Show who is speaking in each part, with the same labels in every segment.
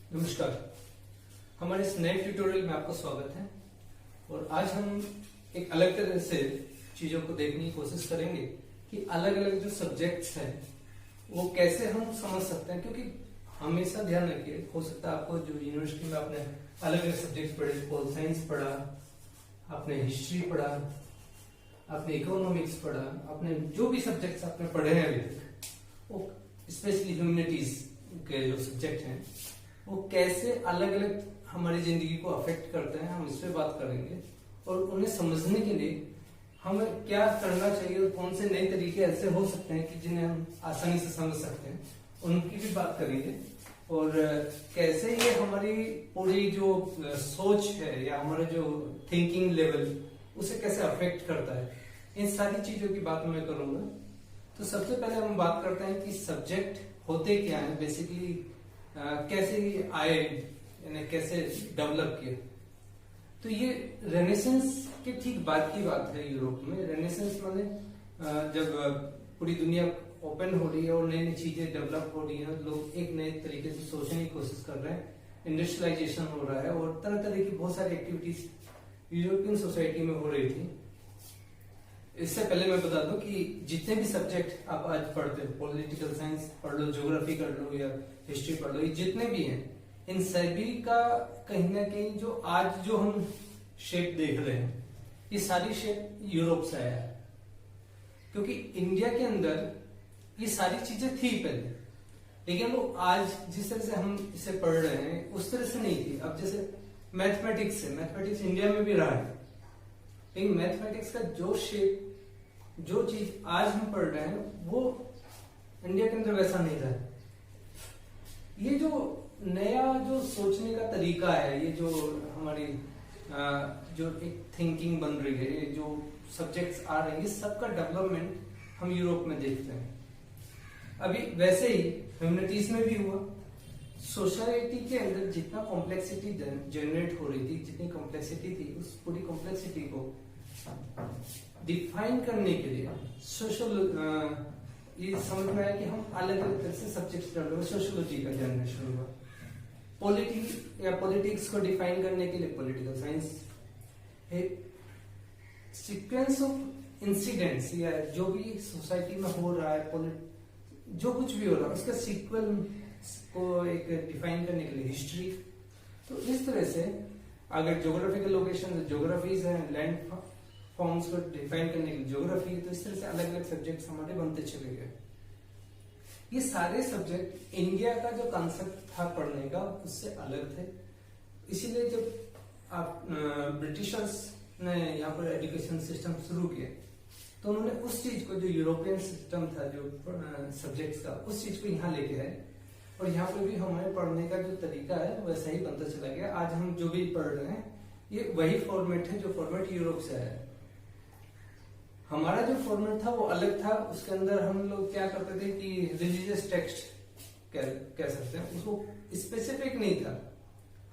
Speaker 1: नमस्कार। हमारे इस नए ट्यूटोरियल में आपका स्वागत है और आज हम एक अलग तरह से चीजों को देखने की कोशिश करेंगे कि अलग अलग जो सब्जेक्ट्स हैं वो कैसे हम समझ सकते हैं, क्योंकि हमेशा ध्यान रखिए, हो सकता है आपको जो यूनिवर्सिटी में आपने अलग अलग सब्जेक्ट पढ़े, पोल साइंस पढ़ा, आपने हिस्ट्री पढ़ा, आपने इकोनॉमिक्स पढ़ा, आपने जो भी सब्जेक्ट्स आपने पढ़े हैं अभी तक, वो स्पेशली ह्यूमैनिटीज के जो सब्जेक्ट हैं वो कैसे अलग अलग हमारी जिंदगी को अफेक्ट करते हैं, हम इस पे बात करेंगे। और उन्हें समझने के लिए हमें क्या करना चाहिए और कौन से नए तरीके ऐसे हो सकते हैं कि जिन्हें हम आसानी से समझ सकते हैं, उनकी भी बात करेंगे। और कैसे ये हमारी पूरी जो सोच है या हमारा जो थिंकिंग लेवल उसे कैसे अफेक्ट करता है, इन सारी चीजों की बात मैं करूंगा। तो सबसे पहले हम बात करते हैं कि सब्जेक्ट होते क्या है, बेसिकली कैसे ये आए, यानी कैसे डेवलप किए। तो ये रेनेसेंस के ठीक बाद की बात है। यूरोप में रेनेसेंस माने जब पूरी दुनिया ओपन हो रही है और नई नई चीजें डेवलप हो रही हैं, लोग एक नए तरीके से सोचने की कोशिश कर रहे हैं, इंडस्ट्रियलाइजेशन हो रहा है और तरह तरह की बहुत सारी एक्टिविटीज यूरोपियन सोसाइटी में हो रही थी। इससे पहले मैं बता दूं कि जितने भी सब्जेक्ट आप आज पढ़ते हो, पॉलिटिकल साइंस पढ़ लो, ज्योग्राफी कर लो या हिस्ट्री पढ़ लो, ये जितने भी हैं, इन सभी का कहीं ना कहीं जो आज जो हम शेप देख रहे हैं, ये सारी शेप यूरोप से आया है। क्योंकि इंडिया के अंदर ये सारी चीजें थी पहले, लेकिन वो आज जिस तरह से हम इसे पढ़ रहे हैं उस तरह से नहीं थी। अब जैसे मैथमेटिक्स है, मैथमेटिक्स इंडिया में भी रहा है, लेकिन मैथमेटिक्स का जो शेप, जो चीज आज हम पढ़ रहे हैं, वो इंडिया के अंदर वैसा नहीं था। ये जो नया जो सोचने का तरीका है, ये जो हमारी जो एक थिंकिंग बन रही है, ये जो सब्जेक्ट्स आ रहे हैं, ये सबका डेवलपमेंट हम यूरोप में देखते हैं। अभी वैसे ही ह्यूमैनिटीज में भी हुआ। सोसाइटी के अंदर जितना कॉम्प्लेक्सिटी जनरेट हो रही थी, जितनी कॉम्प्लेक्सिटी थी, उस पूरी कॉम्प्लेक्सिटी को डिफाइन करने के लिए सोशल ये समझ में आया कि हम अलग अलग तरह से सब्जेक्ट्स डेवलप, सोशियोलॉजी का जनरेशन हुआ। पॉलिटिक्स को डिफाइन करने के लिए political science, sequence of incidents या जो भी सोसाइटी में हो रहा है, जो कुछ भी हो रहा है, उसका सीक्वल को एक डिफाइन करने के लिए हिस्ट्री। तो इस तरह से अगर ज्योग्राफिकल लोकेशन, ज्योग्राफीज है, लैंड फॉर्म्स को डिफाइन करने के लिए ज्योग्राफी, तो इस तरह से अलग अलग सब्जेक्ट्स हमारे बनते चले गए। ये सारे सब्जेक्ट इंडिया का जो कॉन्सेप्ट था पढ़ने का, उससे अलग थे। इसीलिए जब आप ब्रिटिशर्स ने यहाँ पर एजुकेशन सिस्टम शुरू किया, तो उन्होंने उस चीज को, जो यूरोपियन सिस्टम था जो सब्जेक्ट्स का, उस चीज को यहाँ लेके आए और यहाँ पे भी हमारे पढ़ने का जो तरीका है वैसा ही बनता चला गया। आज हम जो भी पढ़ रहे हैं ये वही फॉर्मेट है जो फॉर्मेट यूरोप से आया है। हमारा जो फॉर्मेट था वो अलग था। उसके अंदर हम लोग क्या करते थे कि रिलीजियस टेक्स्ट कह सकते हैं, उसको स्पेसिफिक नहीं था,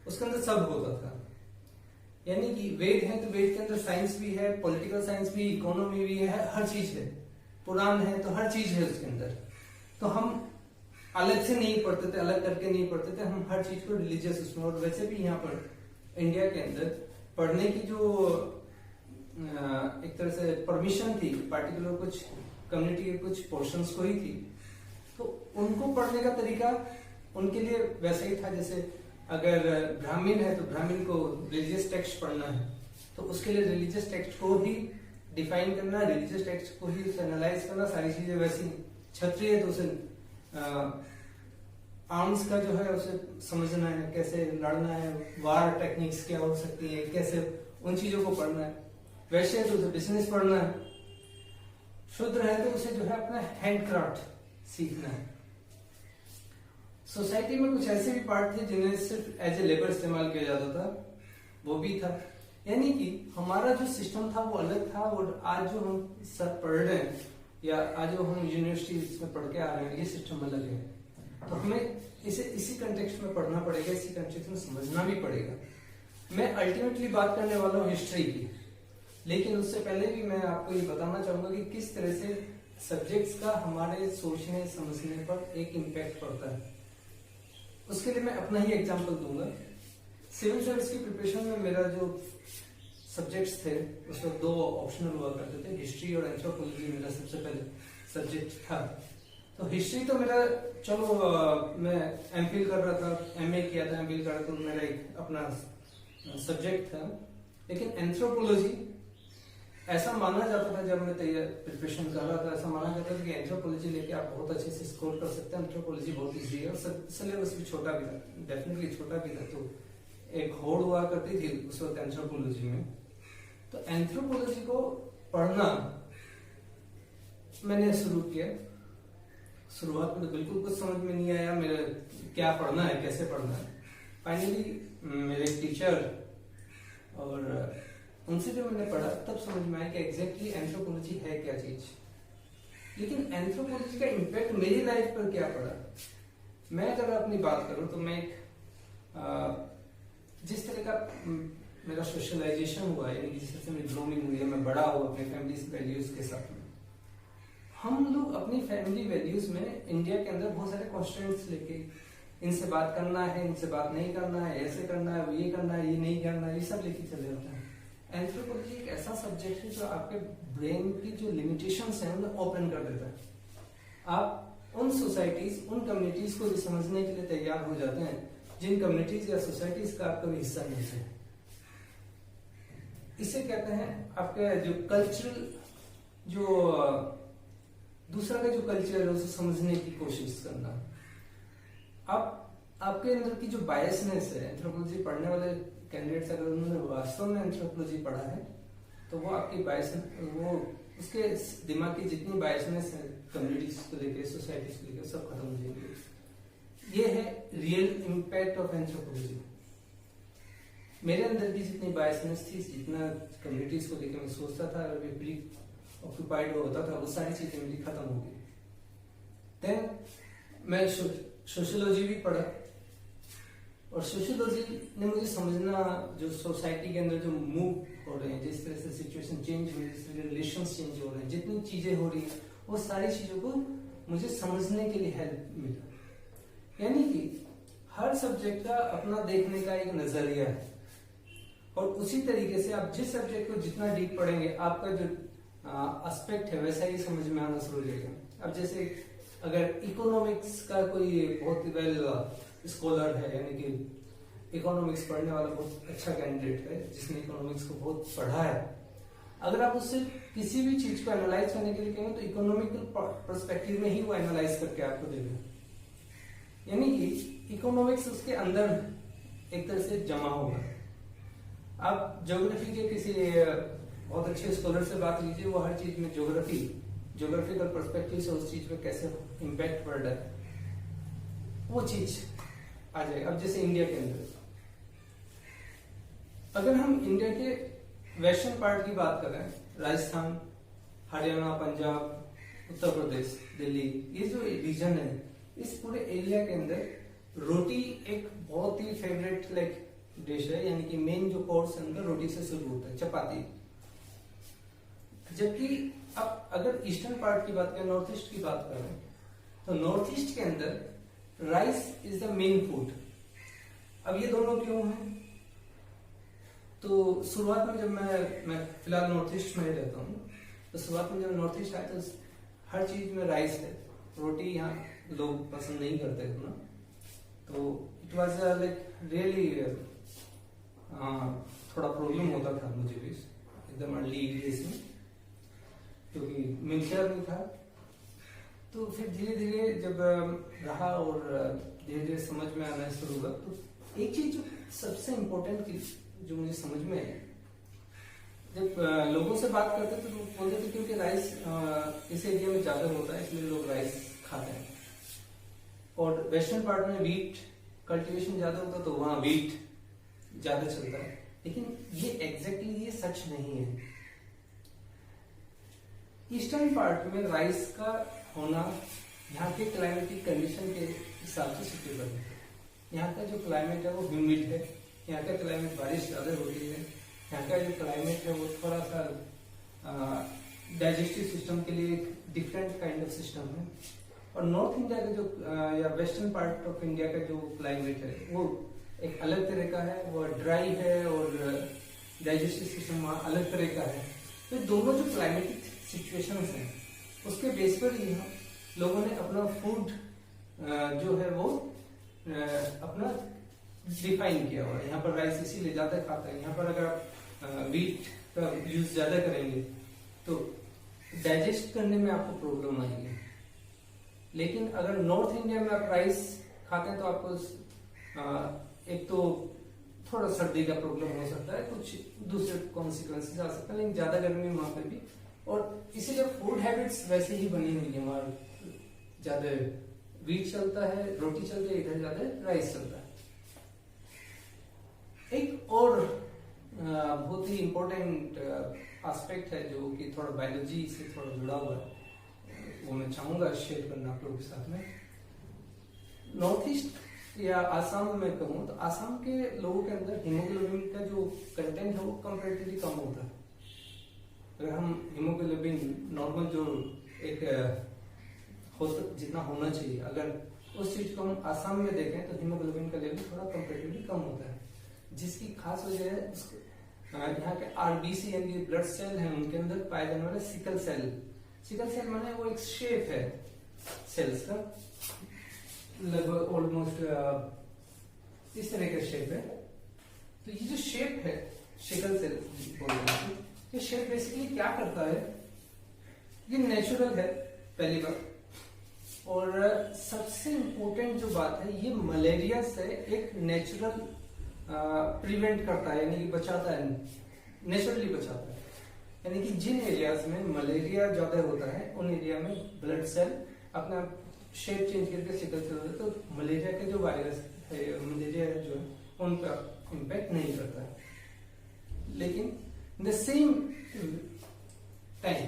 Speaker 1: उसके अंदर सब होता था। यानी कि वेद है तो वेद के अंदर साइंस भी है, पॉलिटिकल साइंस भी, इकोनॉमी भी है, हर चीज है। पुराण है तो हर चीज है उसके अंदर। तो हम अलग से नहीं पढ़ते थे, अलग करके नहीं पढ़ते थे, हम हर चीज को रिलीजियस उसमें। और वैसे भी यहाँ पर इंडिया के अंदर पढ़ने की जो एक तरह से परमिशन थी, पार्टिकुलर कुछ कम्युनिटी के कुछ पोर्शंस को ही थी, तो उनको पढ़ने का तरीका उनके लिए वैसा ही था। जैसे अगर ब्राह्मण है तो ब्राह्मण को रिलीजियस टेक्स्ट पढ़ना है, तो उसके लिए रिलीजियस टेक्स्ट को ही डिफाइन करना, रिलीजियस टेक्स्ट को ही एनालाइज करना, सारी चीजें वैसी। क्षत्रिय है तो उसे आर्म्स का जो है उसे समझना है, कैसे लड़ना है, वार टेक्निक्स क्या हो सकती है, कैसे उन चीजों को पढ़ना है। वैश्य है तो उसे बिजनेस पढ़ना है। शूद्र है तो उसे जो है अपना हैंडक्राफ्ट सीखना है। सोसाइटी में कुछ ऐसे भी पार्ट थे जिन्हें सिर्फ एज ए लेबर इस्तेमाल किया जाता था, वो भी था। यानी कि हमारा जो सिस्टम था वो अलग था। और आज जो हम सब पढ़ रहे हैं या आज जो हम यूनिवर्सिटी में पढ़ के आ रहे हैं, ये सिस्टम अलग है। तो हमें इसे इसी कंटेक्स्ट में पढ़ना पड़ेगा, इसी कंटेक्स्ट में समझना भी पड़ेगा। मैं अल्टीमेटली बात करने वाला हूँ हिस्ट्री की, लेकिन उससे पहले भी मैं आपको ये बताना चाहूंगा कि किस तरह से सब्जेक्ट्स का हमारे सोचने समझने पर एक इम्पैक्ट पड़ता है। उसके लिए मैं अपना ही एग्जांपल दूंगा। सिविल सर्विस की प्रिपरेशन में मेरा जो सब्जेक्ट्स थे उसमें 2 ऑप्शनल हुआ करते थे, हिस्ट्री और एंथ्रोपोलॉजी मेरा सबसे पहले सब्जेक्ट था। तो हिस्ट्री तो मेरा चलो मैं एमफिल कर रहा था, एमए किया था, एमफिल कर रहा था, तो मेरा एक अपना सब्जेक्ट था। लेकिन एंथ्रोपोलॉजी ऐसा माना जाता था, जब मैं तैयार प्रिपरेशन कर रहा था, ऐसा माना जाता था कि एंथ्रोपोलॉजी लेके आप बहुत अच्छे से स्कोर कर सकते हैं, एंथ्रोपोलॉजी बहुत इजी है और सिलेबस भी छोटा भी था, डेफिनेटली छोटा भी था। तो एक होड़ हुआ करती थी उस वक्त एंथ्रोपोलॉजी में। तो एंथ्रोपोलॉजी को पढ़ना मैंने शुरू किया। शुरुआत में तो बिल्कुल कुछ समझ में नहीं आया मेरे क्या पढ़ना है, कैसे पढ़ना है। फाइनली मेरे टीचर और उनसे जो मैंने पढ़ा तब समझ में आया कि एग्जैक्टली एंथ्रोपोलॉजी है क्या चीज। लेकिन एंथ्रोपोलॉजी का इम्पैक्ट मेरी लाइफ पर क्या पड़ा, मैं अगर अपनी बात करूं तो मैं जिस तरह का मेरा सोशलाइजेशन हुआ, यानी कि जिस तरह से मेरी ग्रोमिंग हुई है, मैं बड़ा हुआ अपने फैमिली वैल्यूज के साथ में। हम लोग अपनी फैमिली वैल्यूज में इंडिया के अंदर बहुत सारे कॉन्स्टेंट्स लेके, इनसे बात करना है, इनसे बात नहीं करना है, ऐसे करना है, ये करना है, ये नहीं करना है, ये सब लेके चले जाते हैं। एंथ्रोपोलॉजी एक ऐसा सब्जेक्ट है जो आपके ब्रेन की जो लिमिटेशंस हैं उन्हें ओपन कर देता है। आप उन सोसाइटीज, उन कम्युनिटीज को भी समझने के लिए तैयार हो जाते हैं जिन कम्युनिटीज या सोसाइटीज का आप कभी हिस्सा नहीं थे। इसे कहते हैं आपके जो कल्चरल, जो दूसरा का जो कल्चर है उसे समझने की कोशिश करना। आप आपके अंदर की जो बायसनेस है, एंथ्रोपोलॉजी पढ़ने वाले कैंडिडेट्स अगर उन्होंने वास्तव में एंथ्रोपोलॉजी पढ़ा है तो वो आपकी बायस, वो उसके दिमाग की जितनी बायसनेस है कम्युनिटीज को लेकर, सोसाइटीज को लेकर, सब खत्म हो जाएगी। ये है रियल इम्पैक्ट ऑफ एंथ्रोपोलॉजी। मेरे अंदर की जितनी बायसनेस थी, जितना कम्युनिटीज को लेकर मैं सोचता था, अगर मैं प्री ऑक्यूपाइड होता था, वो सारी चीजें मेरी खत्म हो गई। देन मैं सोशियोलॉजी भी पढ़ा और सोशियोलॉजी ने मुझे समझना, जो सोसाइटी के अंदर जो मूव हो रहे हैं, जिस तरह से सिचुएशन चेंज हो रही है, जिस तरह रिलेशंस चेंज हो रहे हैं, जितनी चीजें हो रही हैं, वो सारी चीजों को मुझे समझने के लिए हेल्प मिला। यानी कि हर सब्जेक्ट का अपना देखने का एक नजरिया है और उसी तरीके से आप जिस सब्जेक्ट को जितना डीप पढ़ेंगे, आपका जो एस्पेक्ट है वैसा ही समझ में आना शुरू हो जाएगा। अब जैसे अगर इकोनॉमिक्स का कोई बहुत वेल स्कॉलर है, यानी कि इकोनॉमिक्स पढ़ने वाला बहुत अच्छा कैंडिडेट है जिसने इकोनॉमिक्स को बहुत पढ़ा है, अगर आप उससे किसी भी चीज को एनालाइज करने के लिए कहेंगे तो इकोनॉमिकल पर्सपेक्टिव में ही वो एनालाइज करके आपको देगा। यानी कि इकोनॉमिक्स उसके अंदर एक तरह से जमा होगा। आप ज्योग्राफी के किसी बहुत अच्छे स्कॉलर से बात कीजिए, वो हर चीज में ज्योग्राफिकल पर्सपेक्टिव से उस चीज पे कैसे इम्पैक्ट पड़ रहा है वो चीज आ जाएगा। अब जैसे इंडिया के अंदर, अगर हम इंडिया के वेस्टर्न पार्ट की बात करें, राजस्थान, हरियाणा, पंजाब, उत्तर प्रदेश, दिल्ली, ये जो रीजन है, इस पूरे एरिया के अंदर रोटी एक बहुत ही फेवरेट डिश है। यानी कि मेन जो कोर्स है उनका रोटी से शुरू होता है, चपाती। जबकि अब अगर ईस्टर्न पार्ट की बात करें, नॉर्थ ईस्ट की बात करें, तो नॉर्थ ईस्ट के अंदर rice is the main food. अब ये दोनों क्यों हैं? तो शुरुआत में जब मैं फिलहाल नॉर्थ ईस्ट में ही रहता हूँ, तो शुरुआत में जब नॉर्थ ईस्ट आया तो हर चीज में राइस है, रोटी यहाँ लोग पसंद नहीं करते इतना। तो इट वॉज रियली थोड़ा प्रॉब्लम होता था मुझे भी एकदम अर्ली डेज में, क्योंकि मिक्सचर नहीं था। तो फिर धीरे धीरे जब रहा और धीरे धीरे समझ में आना शुरू हुआ, तो एक चीज जो सबसे इम्पोर्टेंट थी जो मुझे समझ में आई, जब लोगों से बात करते थे तो बोलते थे क्योंकि राइस इस एरिया में ज्यादा होता है इसलिए लोग राइस खाते हैं, और वेस्टर्न पार्ट में व्हीट कल्टीवेशन ज्यादा होता तो वहां व्हीट ज्यादा चलता है। लेकिन ये एग्जैक्टली ये सच नहीं है। ईस्टर्न पार्ट में राइस का होना यहाँ के क्लाइमेटिक कंडीशन के हिसाब से सुटेबल है। यहाँ का जो क्लाइमेट है वो ह्यूमिड है, यहाँ का क्लाइमेट बारिश ज्यादा होती है, यहाँ का जो क्लाइमेट है वो थोड़ा सा डाइजेस्टिव सिस्टम के लिए एक डिफरेंट काइंड ऑफ सिस्टम है। और नॉर्थ इंडिया का जो या वेस्टर्न पार्ट ऑफ इंडिया का जो क्लाइमेट है वो एक अलग तरह का है, वो ड्राई है और डाइजेस्टिव सिस्टम वहाँ अलग तरह का है। तो दोनों जो क्लाइमेटिक सिचुएशंस हैं उसके बेस पर ही लोगों ने अपना फूड जो है वो अपना डिफाइन किया हुआ है। यहाँ पर राइस इसीलिए ज्यादा खाता है, यहाँ पर अगर आप वीट का यूज ज्यादा करेंगे तो डाइजेस्ट करने में आपको प्रॉब्लम आएगी। लेकिन अगर नॉर्थ इंडिया में आप राइस खाते हैं तो आपको एक तो थोड़ा सर्दी का प्रॉब्लम हो सकता है, कुछ दूसरे कॉन्सिक्वेंसेस आ सकते हैं, लेकिन ज्यादा गर्मी वहां पे भी, और इसीलिए फूड हैबिट्स वैसे ही बनी हुई है। वहां ज्यादा वीट चलता है, रोटी चलती है, इधर ज्यादा राइस चलता है। एक और बहुत ही इम्पोर्टेंट एस्पेक्ट है जो कि थोड़ा बायोलॉजी से थोड़ा जुड़ा हुआ है, वो मैं चाहूंगा शेयर करना आप लोगों के साथ में। नॉर्थ ईस्ट या आसाम में कहूँ तो आसाम के लोगों के अंदर हीमोग्लोबिन का जो कंटेंट है वो कंपैरेटिवली कम होता है। अगर हम हीमोग्लोबिन नॉर्मल जो एक जितना होना चाहिए, अगर उस चीज को हम आसाम में देखें तो हीमोग्लोबिन का लेवल थोड़ा कंपैरेटिवली कम होता है, जिसकी खास वजह है यहाँ के आरबीसी यानी ब्लड सेल हैं उनके अंदर पाए जाने वाले सिकल सेल। सिकल सेल माने वो एक शेप है सेल्स का, लगभग ऑलमोस्ट इस तरह का शेप है। तो ये जो शेप है सिकल सेल ये शेप बेसिकली क्या करता है, ये नेचुरल है पहली बात, और सबसे इम्पोर्टेंट जो बात है ये मलेरिया से एक नेचुरल प्रिवेंट करता है, यानी कि बचाता है, नेचुरली बचाता है। यानी कि जिन एरियाज में मलेरिया ज्यादा होता है उन एरिया में ब्लड सेल अपना शेप चेंज करके सिकल सेल होता है, तो मलेरिया के जो वायरस है, मलेरिया जो है उन पर इम्पैक्ट नहीं करता है। लेकिन द सेम टाइम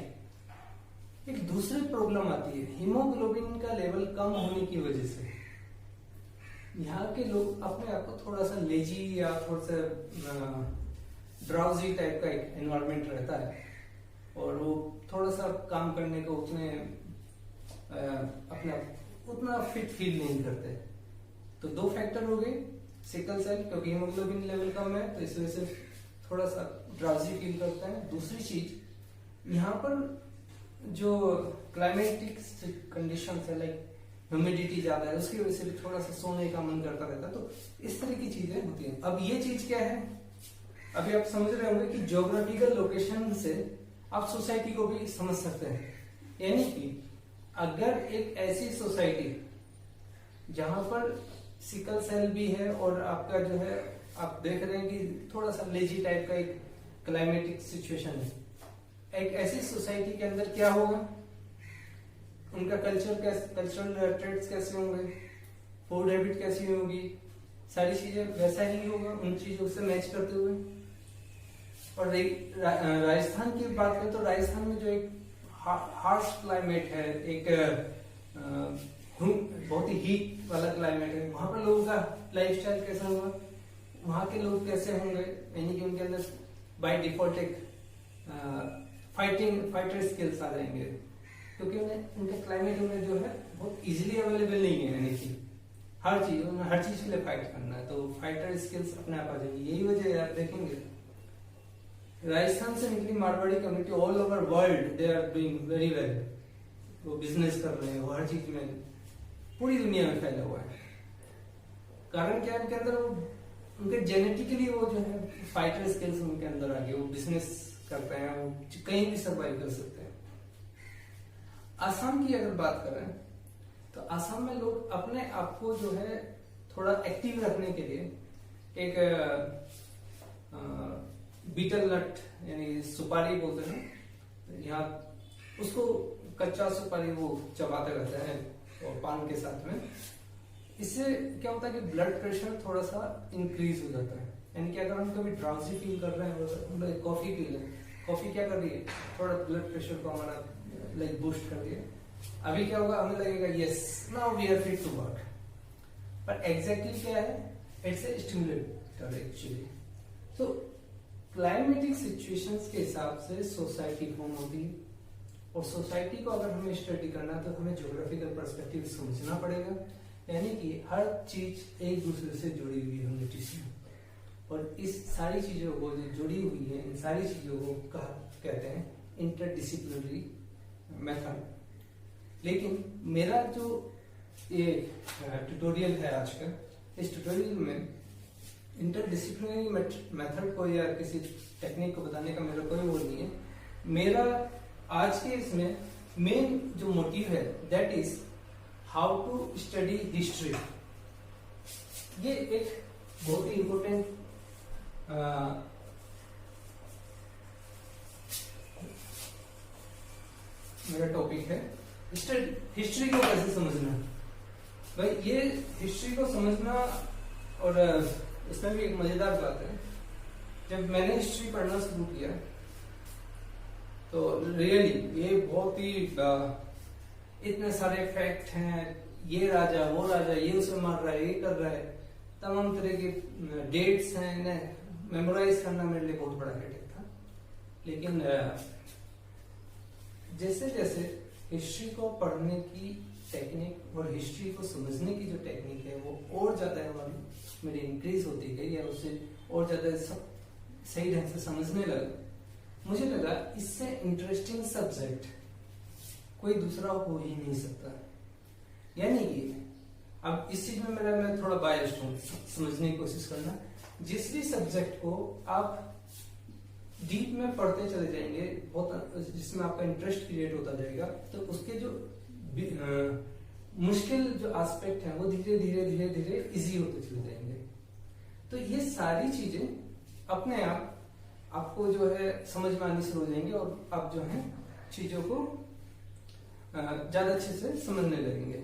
Speaker 1: एक दूसरी प्रॉब्लम आती है, हीमोग्लोबिन का लेवल कम होने की वजह से यहाँ के लोग अपने आप को थोड़ा सा लेजी या थोड़ा सा ड्राउजी टाइप का एक एनवायरनमेंट रहता है, और वो थोड़ा सा काम करने को उतने अपना उतना फिट फील नहीं करते। तो दो फैक्टर हो गए, सिकल सेल क्योंकि हीमोग्लोबिन लेवल कम है तो इस वजह से थोड़ा सा ड्राउजी फील करते हैं। दूसरी चीज यहाँ पर जो क्लाइमेटिक कंडीशन है, लाइक ह्यूमिडिटी ज्यादा है, उसकी वजह से भी थोड़ा सा सोने का मन करता रहता है। तो इस तरह की चीजें होती हैं। अब ये चीज क्या है, अभी आप समझ रहे होंगे कि ज्योग्राफिकल लोकेशन से आप सोसाइटी को भी समझ सकते हैं। यानी कि अगर एक ऐसी सोसाइटी जहां पर सिकल सेल भी है और आपका जो है आप देख रहे हैं कि थोड़ा सा लेजी टाइप का एक क्लाइमेटिक सिचुएशन है, एक ऐसी सोसाइटी के अंदर क्या होगा, उनका कल्चरल ट्रेड्स कैसे होंगे, फूड हैबिट कैसी होगी, सारी चीजें वैसा ही होगा उन चीजों से मैच करते हुए। और राजस्थान की बात करें तो राजस्थान में जो एक हार्श क्लाइमेट है, एक बहुत ही हीट वाला क्लाइमेट है, वहां पर लोगों का लाइफस्टाइल कैसा होगा, वहां के लोग कैसे होंगे, यानी कि उनके अंदर बाय डिफॉल्ट एक फाइटर स्किल्स आ जाएंगे, क्योंकि उनके क्लाइमेट में जो है बहुत इजीली अवेलेबल नहीं है, यानी कि हर चीज के लिए फाइट करना है, तो फाइटर स्किल्स अपने आप आ जाएंगे। यही वजह है, आप देखेंगे राजस्थान से निकली Marwari community all over world they are doing very well, वो बिजनेस कर रहे हैं, वो हर चीज में पूरी दुनिया में फैला हुआ है। कारण क्या है, उनके अंदर उनके जेनेटिकली वो जो है फाइटर स्किल्स उनके अंदर आ गए, वो बिजनेस करते हैं, वो कहीं भी सर्वाइव कर सकते हैं। आसाम की अगर बात करें तो आसाम में लोग अपने आप को जो है थोड़ा एक्टिव रखने के लिए एक बीटल नट यानी सुपारी बोलते हैं, यहाँ उसको कच्चा सुपारी वो चबाते रहते हैं और पान के साथ में। इससे क्या होता है कि ब्लड प्रेशर थोड़ा सा इंक्रीज हो जाता है। यानी कि अगर हम कभी ड्राउजी फील कर रहे हैं, कॉफी पी लें, कॉफी क्या कर रही है, थोड़ा ब्लड प्रेशर को हमारा लाइक बूस्ट कर दिया। अभी क्या होगा, हमें लगेगा yes now we are fit to work, पर एग्जैक्टली क्या है, इट्स ए स्टिमुलेटर एक्चुअली। तो क्लाइमेटिक सिचुएशंस के हिसाब से सोसाइटी फॉर्म होती है, और सोसाइटी को अगर हमें स्टडी करना है तो हमें ज्योग्राफिकल पर्सपेक्टिव समझना पड़ेगा, यानी कि हर चीज एक दूसरे से जुड़ी हुई है यूनिटीज में। और इस सारी चीजों को जो जुड़ी हुई है, इन सारी चीजों को कहते हैं इंटरडिसिप्लिनरी मेथड। लेकिन मेरा जो ये ट्यूटोरियल है आज का, इस ट्यूटोरियल में इंटरडिसिप्लिनरी मेथड को या किसी टेक्निक को बताने का मेरा कोई वो नहीं है। मेरा आज के इसमें मेन जो मोटिव है that is how to study history. ये एक बहुत ही इंपॉर्टेंट मेरा टॉपिक है। हिस्ट्री को कैसे समझना भाई, ये हिस्ट्री को समझना। और इसमें भी एक मजेदार बात है, जब मैंने हिस्ट्री पढ़ना शुरू किया तो रियली ये बहुत ही इतने सारे फैक्ट हैं, ये राजा वो राजा, ये उसे मार रहा है, ये कर रहा है, तमाम तरह के डेट्स हैं, इन्हें मेमोराइज करना मेरे लिए बहुत बड़ा हेडेक था। लेकिन जैसे जैसे हिस्ट्री को पढ़ने की टेक्निक और हिस्ट्री को समझने की जो टेक्निक है वो और ज्यादा मेरी इंक्रीज होती गई, या उससे और ज्यादा सही ढंग से समझने लगा, मुझे लगा इससे इंटरेस्टिंग सब्जेक्ट कोई दूसरा हो ही नहीं सकता। यानी कि अब इस चीज में मैं थोड़ा बायस्ड हूँ, समझने की कोशिश करना। जिस भी सब्जेक्ट को आप डीप में पढ़ते चले जाएंगे, बहुत जिसमें आपका इंटरेस्ट क्रिएट होता जाएगा, तो उसके जो मुश्किल जो एस्पेक्ट है वो धीरे धीरे धीरे धीरे इजी होते चले जाएंगे। तो ये सारी चीजें अपने आप आपको जो है समझ में आनी शुरू हो जाएंगे और आप जो है चीजों को ज्यादा अच्छे से समझने लगेंगे।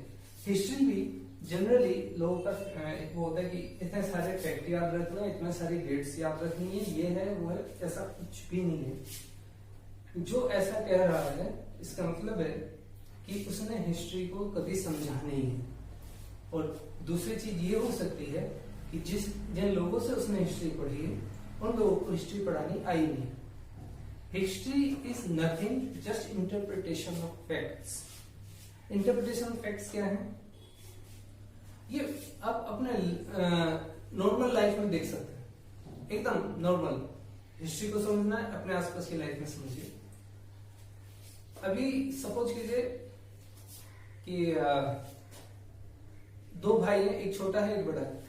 Speaker 1: हिस्ट्री भी जनरली लोगों का एक वो होता है कि इतने सारे फैक्ट याद रखना, इतने सारी डेट्स याद रखनी है, ये है वो है, ऐसा कुछ भी नहीं है। जो ऐसा कह रहा है इसका मतलब है कि उसने हिस्ट्री को कभी समझा नहीं है। और दूसरी चीज ये हो सकती है कि जिन लोगों से उसने हिस्ट्री पढ़ी है उन लोगों को हिस्ट्री पढ़ानी आई नहीं। History is nothing just interpretation of facts. Interpretation of facts क्या है, ये आप अपने नॉर्मल लाइफ में देख सकते हैं, एकदम नॉर्मल। हिस्ट्री को समझना है अपने आसपास की लाइफ में समझिए। अभी सपोज कीजिए कि दो भाई हैं, एक छोटा है एक बड़ा है।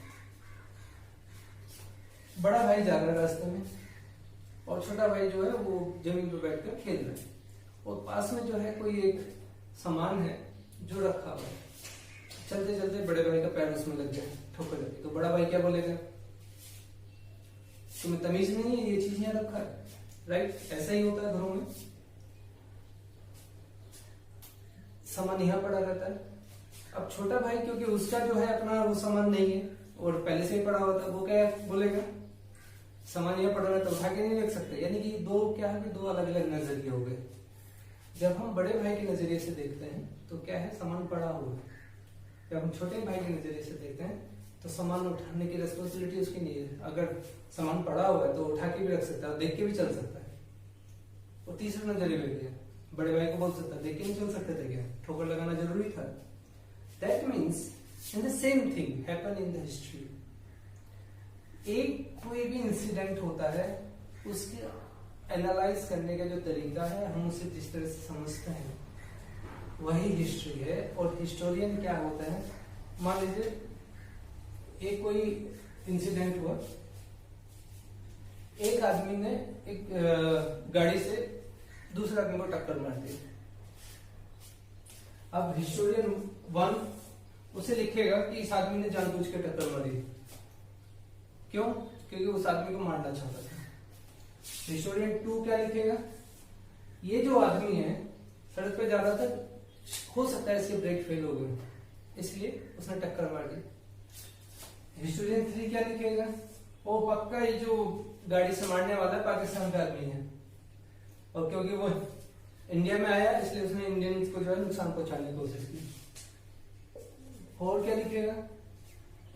Speaker 1: बड़ा भाई जा रहा है रास्ते में और छोटा भाई जो है वो जमीन पर बैठकर खेल रहा है, और पास में जो है कोई एक सामान है जो रखा हुआ है। चलते चलते बड़े भाई का पैर उसमें लग गया, ठोकर लगी, तो बड़ा भाई क्या बोलेगा, तुम्हें तमीज नहीं है ये चीज यहाँ रखा है, राइट? ऐसा ही होता है घरों में, सामान यहाँ पड़ा रहता है। अब छोटा भाई क्योंकि उसका जो है अपना वो सामान नहीं है और पहले से ही पड़ा होता है, वो क्या बोलेगा, सामान यहाँ पड़ा रहता है उठा के नहीं रख सकते। यानी कि दो क्या है कि दो अलग अलग नजरिए हो गए। जब हम बड़े भाई के नजरिए से देखते हैं तो क्या है, सामान पड़ा हुआ है। जब हम छोटे भाई के नजरिए से देखते हैं तो सामान उठाने की रिस्पॉन्सिबिलिटी उसकी नहीं है। अगर सामान पड़ा हुआ है तो उठा के भी रख सकता है, देख के भी चल सकता है। और तीसरा नजरिए में गया, बड़े भाई को बोल सकता है देख के नहीं चल सकते थे क्या, ठोकर लगाना जरूरी था। That means in the same thing happen in the history. एक कोई भी इंसिडेंट होता है उसके एनालाइज करने का जो तरीका है, हम उसे जिस तरह से समझते हैं वही हिस्ट्री है। और हिस्टोरियन क्या होता है, मान लीजिए एक कोई इंसिडेंट हुआ, एक आदमी ने एक गाड़ी से दूसरे आदमी को टक्कर मार दी। अब हिस्टोरियन 1 उसे लिखेगा कि इस आदमी ने जानबूझ के टक्कर मारी, क्यों? क्योंकि उस आदमी को मारना चाहता था। हिस्टोरियन 2 क्या लिखेगा, ये जो आदमी है सड़क पे जा रहा था, हो सकता है इसके ब्रेक फेल हो गए इसलिए उसने टक्कर मार दी। हिस्टोरियन 3 क्या लिखेगा, वो पक्का ये जो गाड़ी से मारने वाला पाकिस्तान का आदमी है, और क्योंकि वो इंडिया में आया इसलिए उसने इंडियंस को जो है नुकसान पहुंचाने की कोशिश की। और क्या लिखेगा,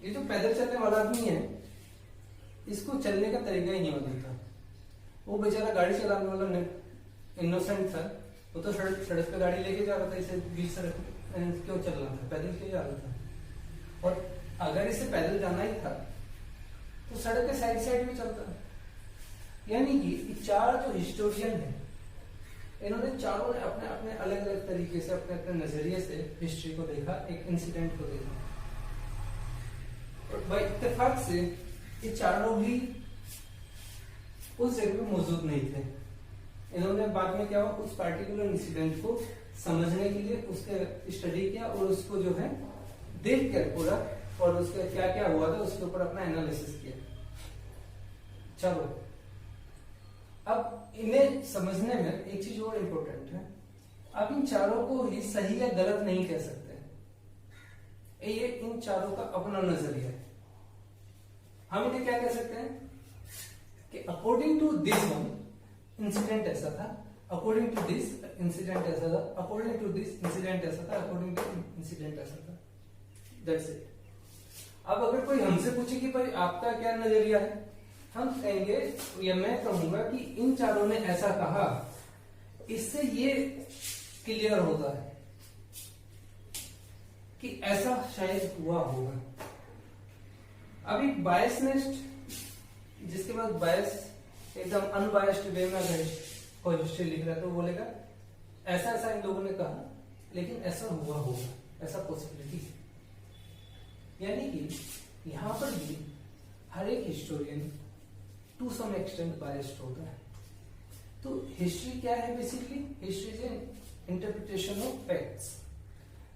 Speaker 1: ये जो पैदल चलने वाला आदमी है इसको चलने का तरीका ही नहीं मालूम था, वो बेचारा गाड़ी चलाने वाला इनोसेंट था, वो तो सड़क सड़क पे गाड़ी लेके जा रहा था, इसे बीच सड़क क्यों चल रहा था, पैदल क्यों जा रहा था। और अगर इसे पैदल जाना ही था तो सड़क के साइड साइड में चलता। यानी कि चार जो हिस्टोरियन है, इन्होंने चारों ने अपने अपने अलग अलग तरीके से, अपने अपने नजरिए से हिस्ट्री को देखा, एक इंसिडेंट को देखा। और भाई इत्तेफाक से ये चारों भी उस जगह पे मौजूद नहीं थे। इन्होंने बाद में क्या हुआ, उस पार्टिकुलर इंसिडेंट को समझने के लिए उसके स्टडी किया और उसको जो है देख कर पूरा, और उसका क्या क्या हुआ था उसके ऊपर अपना एनालिसिस किया। चलो अब इन्हें समझने में एक चीज और इम्पोर्टेंट है, आप इन चारों को ही सही या गलत नहीं कह सकते। ये इन चारों का अपना नजरिया है। हम इन्हें क्या कह सकते हैं कि according to this one incident ऐसा था, अकॉर्डिंग टू दिस इंसिडेंट ऐसा था, अकॉर्डिंग टू दिस इंसिडेंट ऐसा था, अकॉर्डिंग टू इंसिडेंट ऐसा था। That's it. अब अगर कोई हमसे पूछे कि भाई आपका क्या नजरिया है, हम कहेंगे या मैं कहूंगा कि इन चारों ने ऐसा कहा, इससे ये क्लियर होता है कि ऐसा शायद हुआ होगा। अब एक बायसनेस्ट, जिसके बाद बायस एकदम अनबायस्ड वे में अगर कोई हिस्ट्री लिख रहा है तो बोलेगा ऐसा ऐसा इन लोगों ने कहा, लेकिन ऐसा हुआ होगा, ऐसा पॉसिबिलिटी है। यानी कि यहां पर भी हर एक historian to some extent biased होता है। तो हिस्ट्री क्या है basically? History is an interpretation of facts.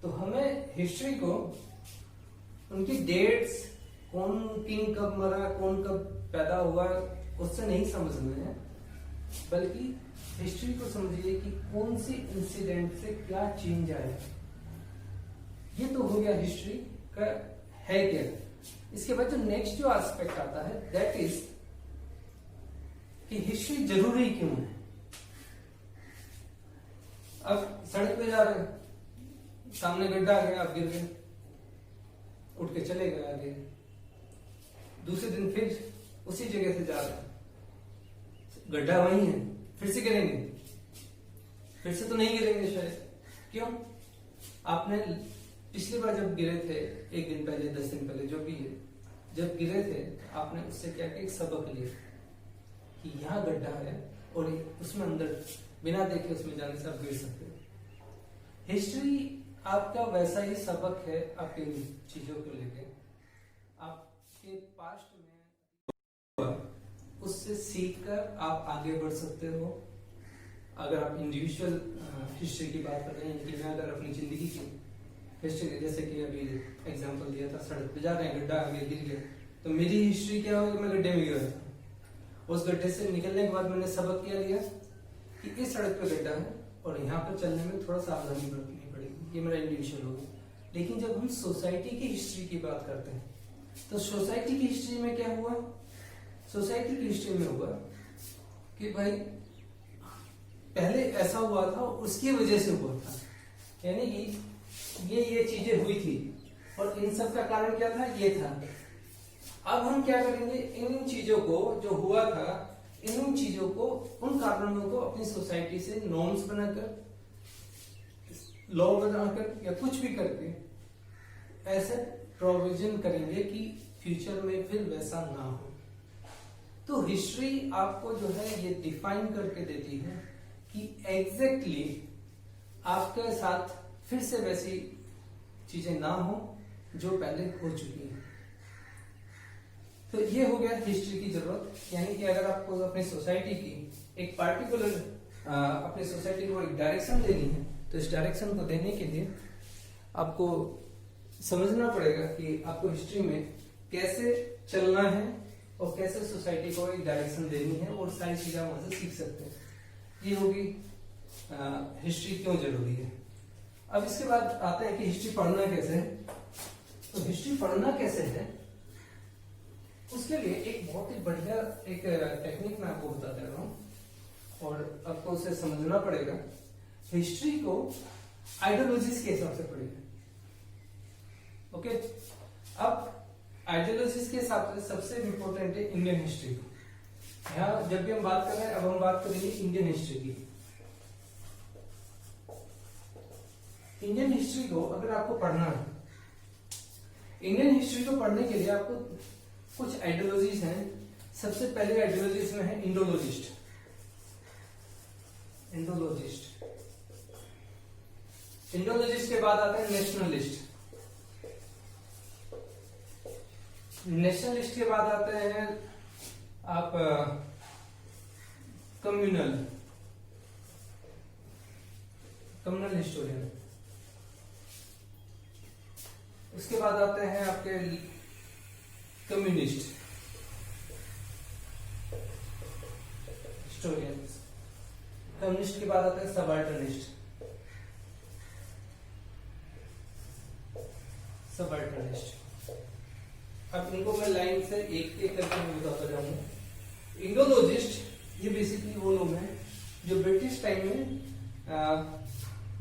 Speaker 1: तो हमें हिस्ट्री को उनकी डेट्स, कौन किंग कब मरा, कौन कब पैदा हुआ, उससे नहीं समझना है, बल्कि हिस्ट्री को समझिए कि कौन सी इंसिडेंट से क्या चेंज आया। ये तो हो गया हिस्ट्री का है क्या। इसके बाद जो नेक्स्ट जो एस्पेक्ट आता है दैट इज कि हिस्ट्री जरूरी क्यों है। अब सड़क पे जा रहे हैं, सामने गड्ढा आ गया, आप गिर गए, उठ के चले गए आगे। दूसरे दिन फिर उसी जगह से जा रहे हैं, गड्ढा वही है, फिर से गिरेंगे, फिर से तो नहीं गिरेंगे शायद। क्यों? आपने पिछली बार जब गिरे थे, एक दिन पहले, 10 दिन पहले, जो भी है, जब गिरे थे आपने उससे क्या एक सबक लिया कि यहाँ गड्ढा है और उसमें अंदर बिना देखे उसमें जाने से आप गिर सकते हो। हिस्ट्री आपका वैसा ही सबक है आपके चीजों को लेके। आपके पास्ट में उससे सीखकर आप आगे बढ़ सकते हो। अगर आप इंडिविजुअल हिस्ट्री की बात कर रहे हैं, कि मैं अगर अपनी जिंदगी की हिस्ट्री, जैसे कि अभी एग्जांपल दिया था, सड़क पे जा रहे हैं, गड्ढा आगे गिर गया, तो मेरी हिस्ट्री क्या होगी, मैं गड्ढे में गिरा था। उस गड्ढे से निकलने के बाद मैंने सबक क्या लिया कि इस सड़क पे गड्ढा है और यहाँ पर चलने में थोड़ा सावधानी बरतनी पड़ेगी। ये मेरा इंडिविजुअल होगा। लेकिन जब हम सोसाइटी की हिस्ट्री की बात करते हैं तो सोसाइटी की हिस्ट्री में क्या हुआ, सोसाइटी की हिस्ट्री में हुआ कि भाई पहले ऐसा हुआ था, उसकी वजह से हुआ था, यानी कि ये चीजें हुई थी और इन सब का कारण क्या था, ये था। अब हम क्या करेंगे, इन चीजों को जो हुआ था, इन चीजों को, उन कारणों को अपनी सोसाइटी से नॉर्म्स बनाकर, लॉ बनाकर या कुछ भी करके ऐसे प्रोविजन करेंगे कि फ्यूचर में फिर वैसा ना हो। तो हिस्ट्री आपको जो है ये डिफाइन करके देती है कि एग्जैक्टली आपके साथ फिर से वैसी चीजें ना हो जो पहले हो चुकी हैं। तो ये हो गया हिस्ट्री की जरूरत। यानी कि अगर आपको अपनी सोसाइटी की एक पार्टिकुलर अपनी सोसाइटी को एक डायरेक्शन देनी है, तो इस डायरेक्शन को देने के लिए आपको समझना पड़ेगा कि आपको हिस्ट्री में कैसे चलना है और कैसे सोसाइटी को एक डायरेक्शन देनी है, और सारी चीजें वहां से सीख सकते हैं। ये होगी हिस्ट्री क्यों जरूरी है। अब इसके बाद आते हैं कि हिस्ट्री पढ़ना कैसे है। तो हिस्ट्री पढ़ना कैसे है, उसके लिए एक बहुत ही बढ़िया एक टेक्निक मैं आपको बता दे रहा हूं और आपको उसे समझना पड़ेगा। हिस्ट्री को आइडियोलॉजीज के हिसाब से पढ़िए। ओके, अब आइडियोलॉजीज के हिसाब से सबसे इंपॉर्टेंट है इंडियन हिस्ट्री। यहाँ जब भी हम बात कर रहे हैं, अब हम बात करेंगे इंडियन हिस्ट्री की। इंडियन हिस्ट्री को अगर आपको पढ़ना है, इंडियन हिस्ट्री को पढ़ने के लिए आपको कुछ आइडियोलॉजीज हैं। सबसे पहले आइडियोलॉजीज में है इंडोलॉजिस्ट। इंडोलॉजिस्ट के बाद आता है नेशनलिस्ट। नेशनलिस्ट के बाद आते हैं आप कम्युनल हिस्टोरियन। उसके बाद आते हैं आपके कम्युनिस्ट हिस्टोरियंस। कम्युनिस्ट के बाद आते हैं सबल्टर्निस्ट। अब इनको मैं लाइन से एक एक करके मैं बताता जाऊंगा। इंडोलॉजिस्ट ये बेसिकली वो लोग हैं जो ब्रिटिश टाइम में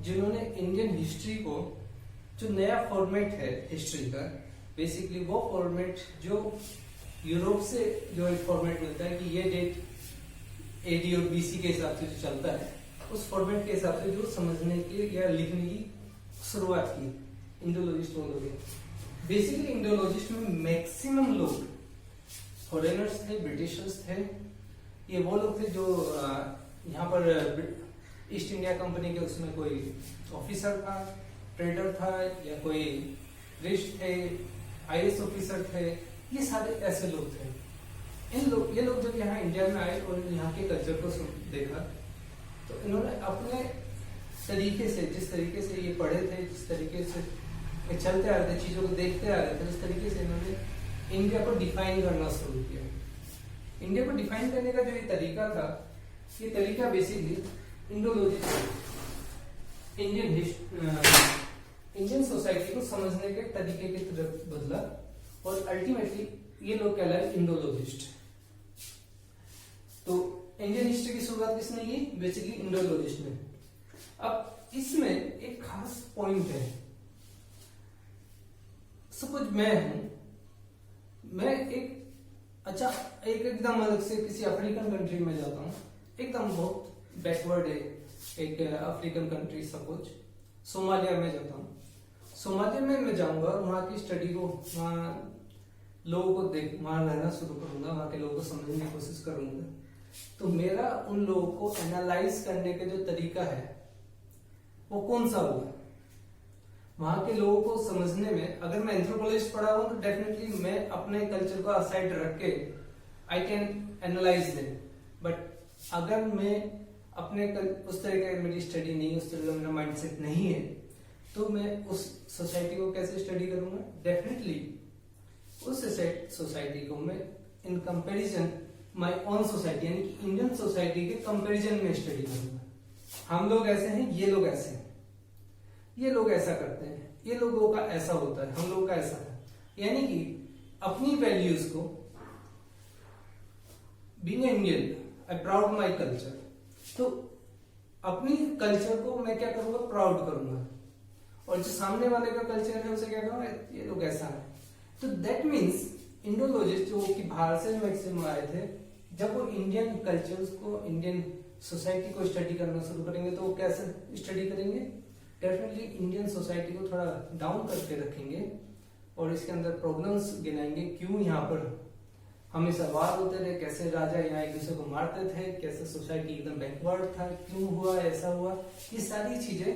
Speaker 1: जिन्होंने इंडियन हिस्ट्री को, जो नया फॉर्मेट है हिस्ट्री का, बेसिकली वो फॉर्मेट जो यूरोप से जो एक फॉर्मेट मिलता है कि ये डेट एडी और बीसी के हिसाब से जो चलता है, उस फॉर्मेट के हिसाब से जो समझने की या लिखने की शुरुआत की इंडोलॉजिस्ट वो लोग। बेसिकली इंडोलॉजिस्ट में मैक्सिमम लोग फॉरेनर्स थे, ब्रिटिशर्स थे। ये वो लोग थे जो यहाँ पर ईस्ट इंडिया कंपनी के उसमें कोई ऑफिसर था, ट्रेडर था, या कोई रिच थे, आईएएस ऑफिसर थे। ये सारे ऐसे लोग थे। ये लोग जब यहाँ इंडिया में आए और यहाँ के कल्चर को देखा, तो इन्होंने अपने तरीके से, जिस तरीके से ये पढ़े थे, जिस तरीके से चलते आ रहे थे, चीजों को देखते आ रहे थे, उस तरीके से इन्होंने इंडिया को डिफाइन करना शुरू किया। इंडिया को डिफाइन करने का जो ये तरीका था, ये तरीका बेसिकली इंडोलॉजी, इंडियन सोसाइटी को समझने के तरीके की तरफ बदला, और अल्टीमेटली ये लोग कहलाए इंडोलॉजिस्ट। तो इंडियन हिस्ट्री की शुरुआत किसने की? बेसिकली इंडोलॉजिस्ट ने। अब इसमें एक खास पॉइंट है। सपोज मैं हूं, मैं एकदम अलग से किसी अफ्रीकन कंट्री में जाता हूं, एकदम बहुत बैकवर्ड है एक अफ्रीकन कंट्री, सपोज सोमालिया में जाता हूं। सोमालिया में मैं जाऊंगा, वहां की स्टडी को, वहां लोगों को वहां रहना शुरू करूंगा, वहां के लोगों को समझने की कोशिश करूंगा। तो मेरा उन लोगों को एनालाइज करने का जो तरीका है वो कौन सा होगा? वहां के लोगों को समझने में, अगर मैं एंथ्रोपोलॉजिस्ट पढ़ा हूं तो डेफिनेटली मैं अपने कल्चर को असाइड रख के I can analyse them. But अगर मैं अपने उस तरह का मेरी स्टडी नहीं, उस तरह का मेरा माइंडसेट नहीं है, तो मैं उस सोसाइटी को कैसे स्टडी करूंगा? डेफिनेटली उस सोसाइटी को मैं in comparison my own society, यानी कि इंडियन सोसाइटी के कंपैरिजन में स्टडी करूंगा। हम लोग ऐसे हैं, ये लोग ऐसे हैं, ये लोग ऐसा करते हैं, ये लोगों का ऐसा होता है, हम लोगों का ऐसा है। यानी कि अपनी वैल्यूज को, being Indian I proud my culture, तो अपनी कल्चर को मैं क्या करूंगा? प्राउड करूंगा। और जो सामने वाले का कल्चर है उसे क्या करूंगा? ये लोग ऐसा है। तो दैट मीन्स इंडोलॉजिस्ट जो कि बाहर से मैक्सिमम आए थे, जब वो इंडियन कल्चर्स को, इंडियन सोसाइटी को स्टडी करना शुरू करेंगे, तो वो कैसे स्टडी करेंगे? डेफिनेटली इंडियन सोसाइटी को थोड़ा डाउन करके रखेंगे और इसके अंदर प्रॉब्लम्स गिनाएंगे। क्यों यहाँ पर हमेशा वार होते रहे, कैसे राजा यहाँ एक दूसरे को मारते थे, कैसे सोसाइटी एकदम बैकवर्ड था, क्यों हुआ, ऐसा हुआ, ये सारी चीजें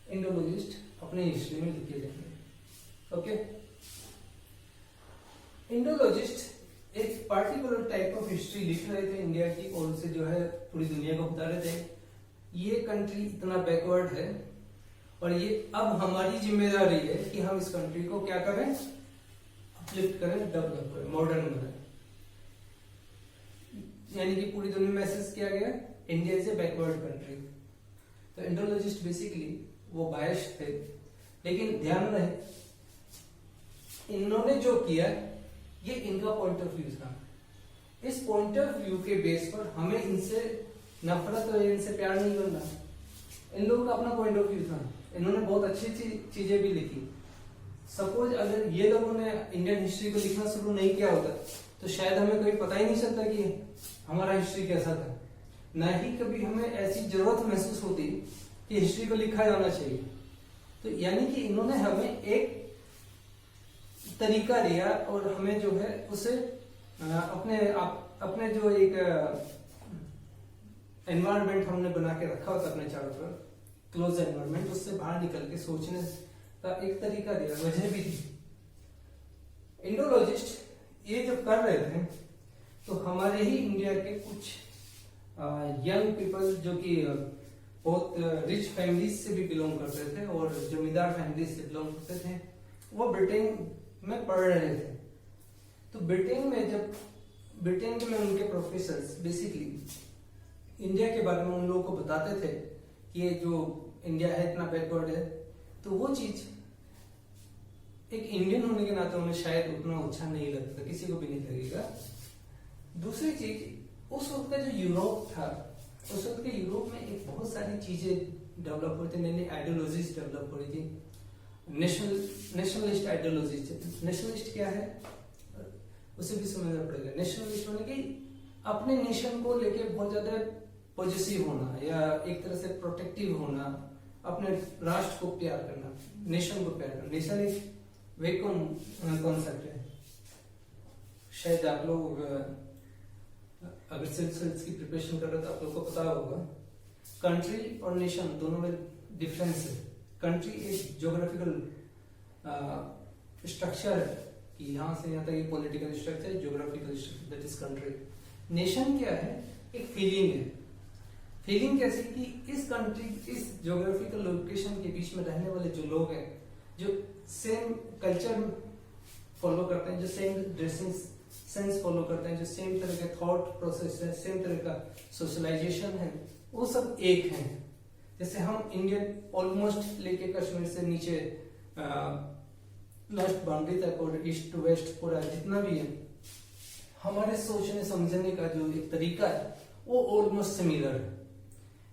Speaker 1: इंडोलॉजिस्ट अपने हिस्ट्री में लिखे जाएंगे। ओके, इंडोलॉजिस्ट एक पार्टिकुलर टाइप ऑफ हिस्ट्री लिख रहे थे इंडिया की, और उसे जो है पूरी दुनिया को बता रहे थे ये कंट्री इतना बैकवर्ड है और ये अब हमारी जिम्मेदारी है कि हम इस कंट्री को क्या करें? अपलिफ्ट करें, डेवलप करें, मॉडर्न बनाएं। यानी कि पूरी दुनिया में मैसेज किया गया India is a backward country. तो इंडोलॉजिस्ट बेसिकली वो बायस थे, लेकिन ध्यान रहे इन्होंने जो किया ये इनका पॉइंट ऑफ व्यू था। इस पॉइंट ऑफ व्यू के बेस पर हमें इनसे नफरत और इनसे प्यार नहीं करना। इन लोगों का अपना पॉइंट ऑफ व्यू था, इन्होंने बहुत अच्छी चीजें भी लिखी। सपोज अगर ये लोगों ने इंडियन हिस्ट्री को लिखना शुरू नहीं किया होता तो शायद हमें कभी पता ही नहीं चलता कि हमारा हिस्ट्री कैसा था। न ही कभी हमें ऐसी जरूरत महसूस होती कि हिस्ट्री को लिखा जाना चाहिए। तो यानी कि इन्होंने हमें एक तरीका दिया और हमें जो है उसे अपने जो एक एनवायरनमेंट हमने बना के रखा होता अपने चारों तरफ, क्लोज एनवायरनमेंट, उससे बाहर निकल के सोचने का एक तरीका दिया, वजह भी थी। इंडोलॉजिस्ट ये जब कर रहे थे तो हमारे ही इंडिया के कुछ यंग पीपल जो कि बहुत रिच फैमिलीज से भी बिलोंग करते थे और जमींदार फैमिली से बिलोंग करते थे, वो ब्रिटेन में पढ़ रहे थे। तो ब्रिटेन में उनके प्रोफेसर्स बेसिकली इंडिया के बारे में उन लोगों को बताते थे कि ये जो इंडिया है इतना बैकवर्ड है। तो वो चीज एक इंडियन होने के नाते उन्हें शायद उतना अच्छा नहीं लगता, किसी को भी नहीं लगेगा। दूसरी चीज, उस वक्त का जो यूरोप था, उस वक्त के यूरोप में एक बहुत सारी चीजें डेवलप हुई थी, नई नई आइडियोलॉजीज डेवलप हो रही थी। Nationalist ideology. नेशनलिस्ट क्या है उसे भी समझना पड़ेगा। नेशनलिस्ट होने की अपने नेशन को लेके बहुत ज्यादा पॉजिटिव होना या एक तरह से प्रोटेक्टिव होना, अपने राष्ट्र को प्यार करना, नेशन को प्यार करना। नेशन एक वैक्यूम कॉन्सेप्ट है। शायद आप लोग अगर सिविल की प्रिपरेशन कर रहे हो तो आप लोग को पता होगा कंट्री और नेशन दोनों में डिफरेंस है। कंट्री एक ज्योग्राफिकल स्ट्रक्चर है कि यहाँ से यहाँ तक ये political structure, geographical structure, that is country. Nation क्या है? एक फीलिंग है। फीलिंग कैसे कि इस कंट्री, इस ज्योग्राफिकल लोकेशन के बीच में रहने वाले जो लोग हैं, जो सेम कल्चर फॉलो करते हैं, जो सेम ड्रेसिंग सेंस फॉलो करते हैं, जो सेम तरह के थॉट प्रोसेस है, सेम तरह का सोशलाइजेशन है, वो सब एक हैं। जैसे हम इंडियन ऑलमोस्ट लेके कश्मीर से नीचे लास्ट बाउंड्री तक और ईस्ट टू वेस्ट पूरा जितना भी है, हमारे सोचने समझने का जो एक तरीका है वो ऑलमोस्ट सिमिलर है।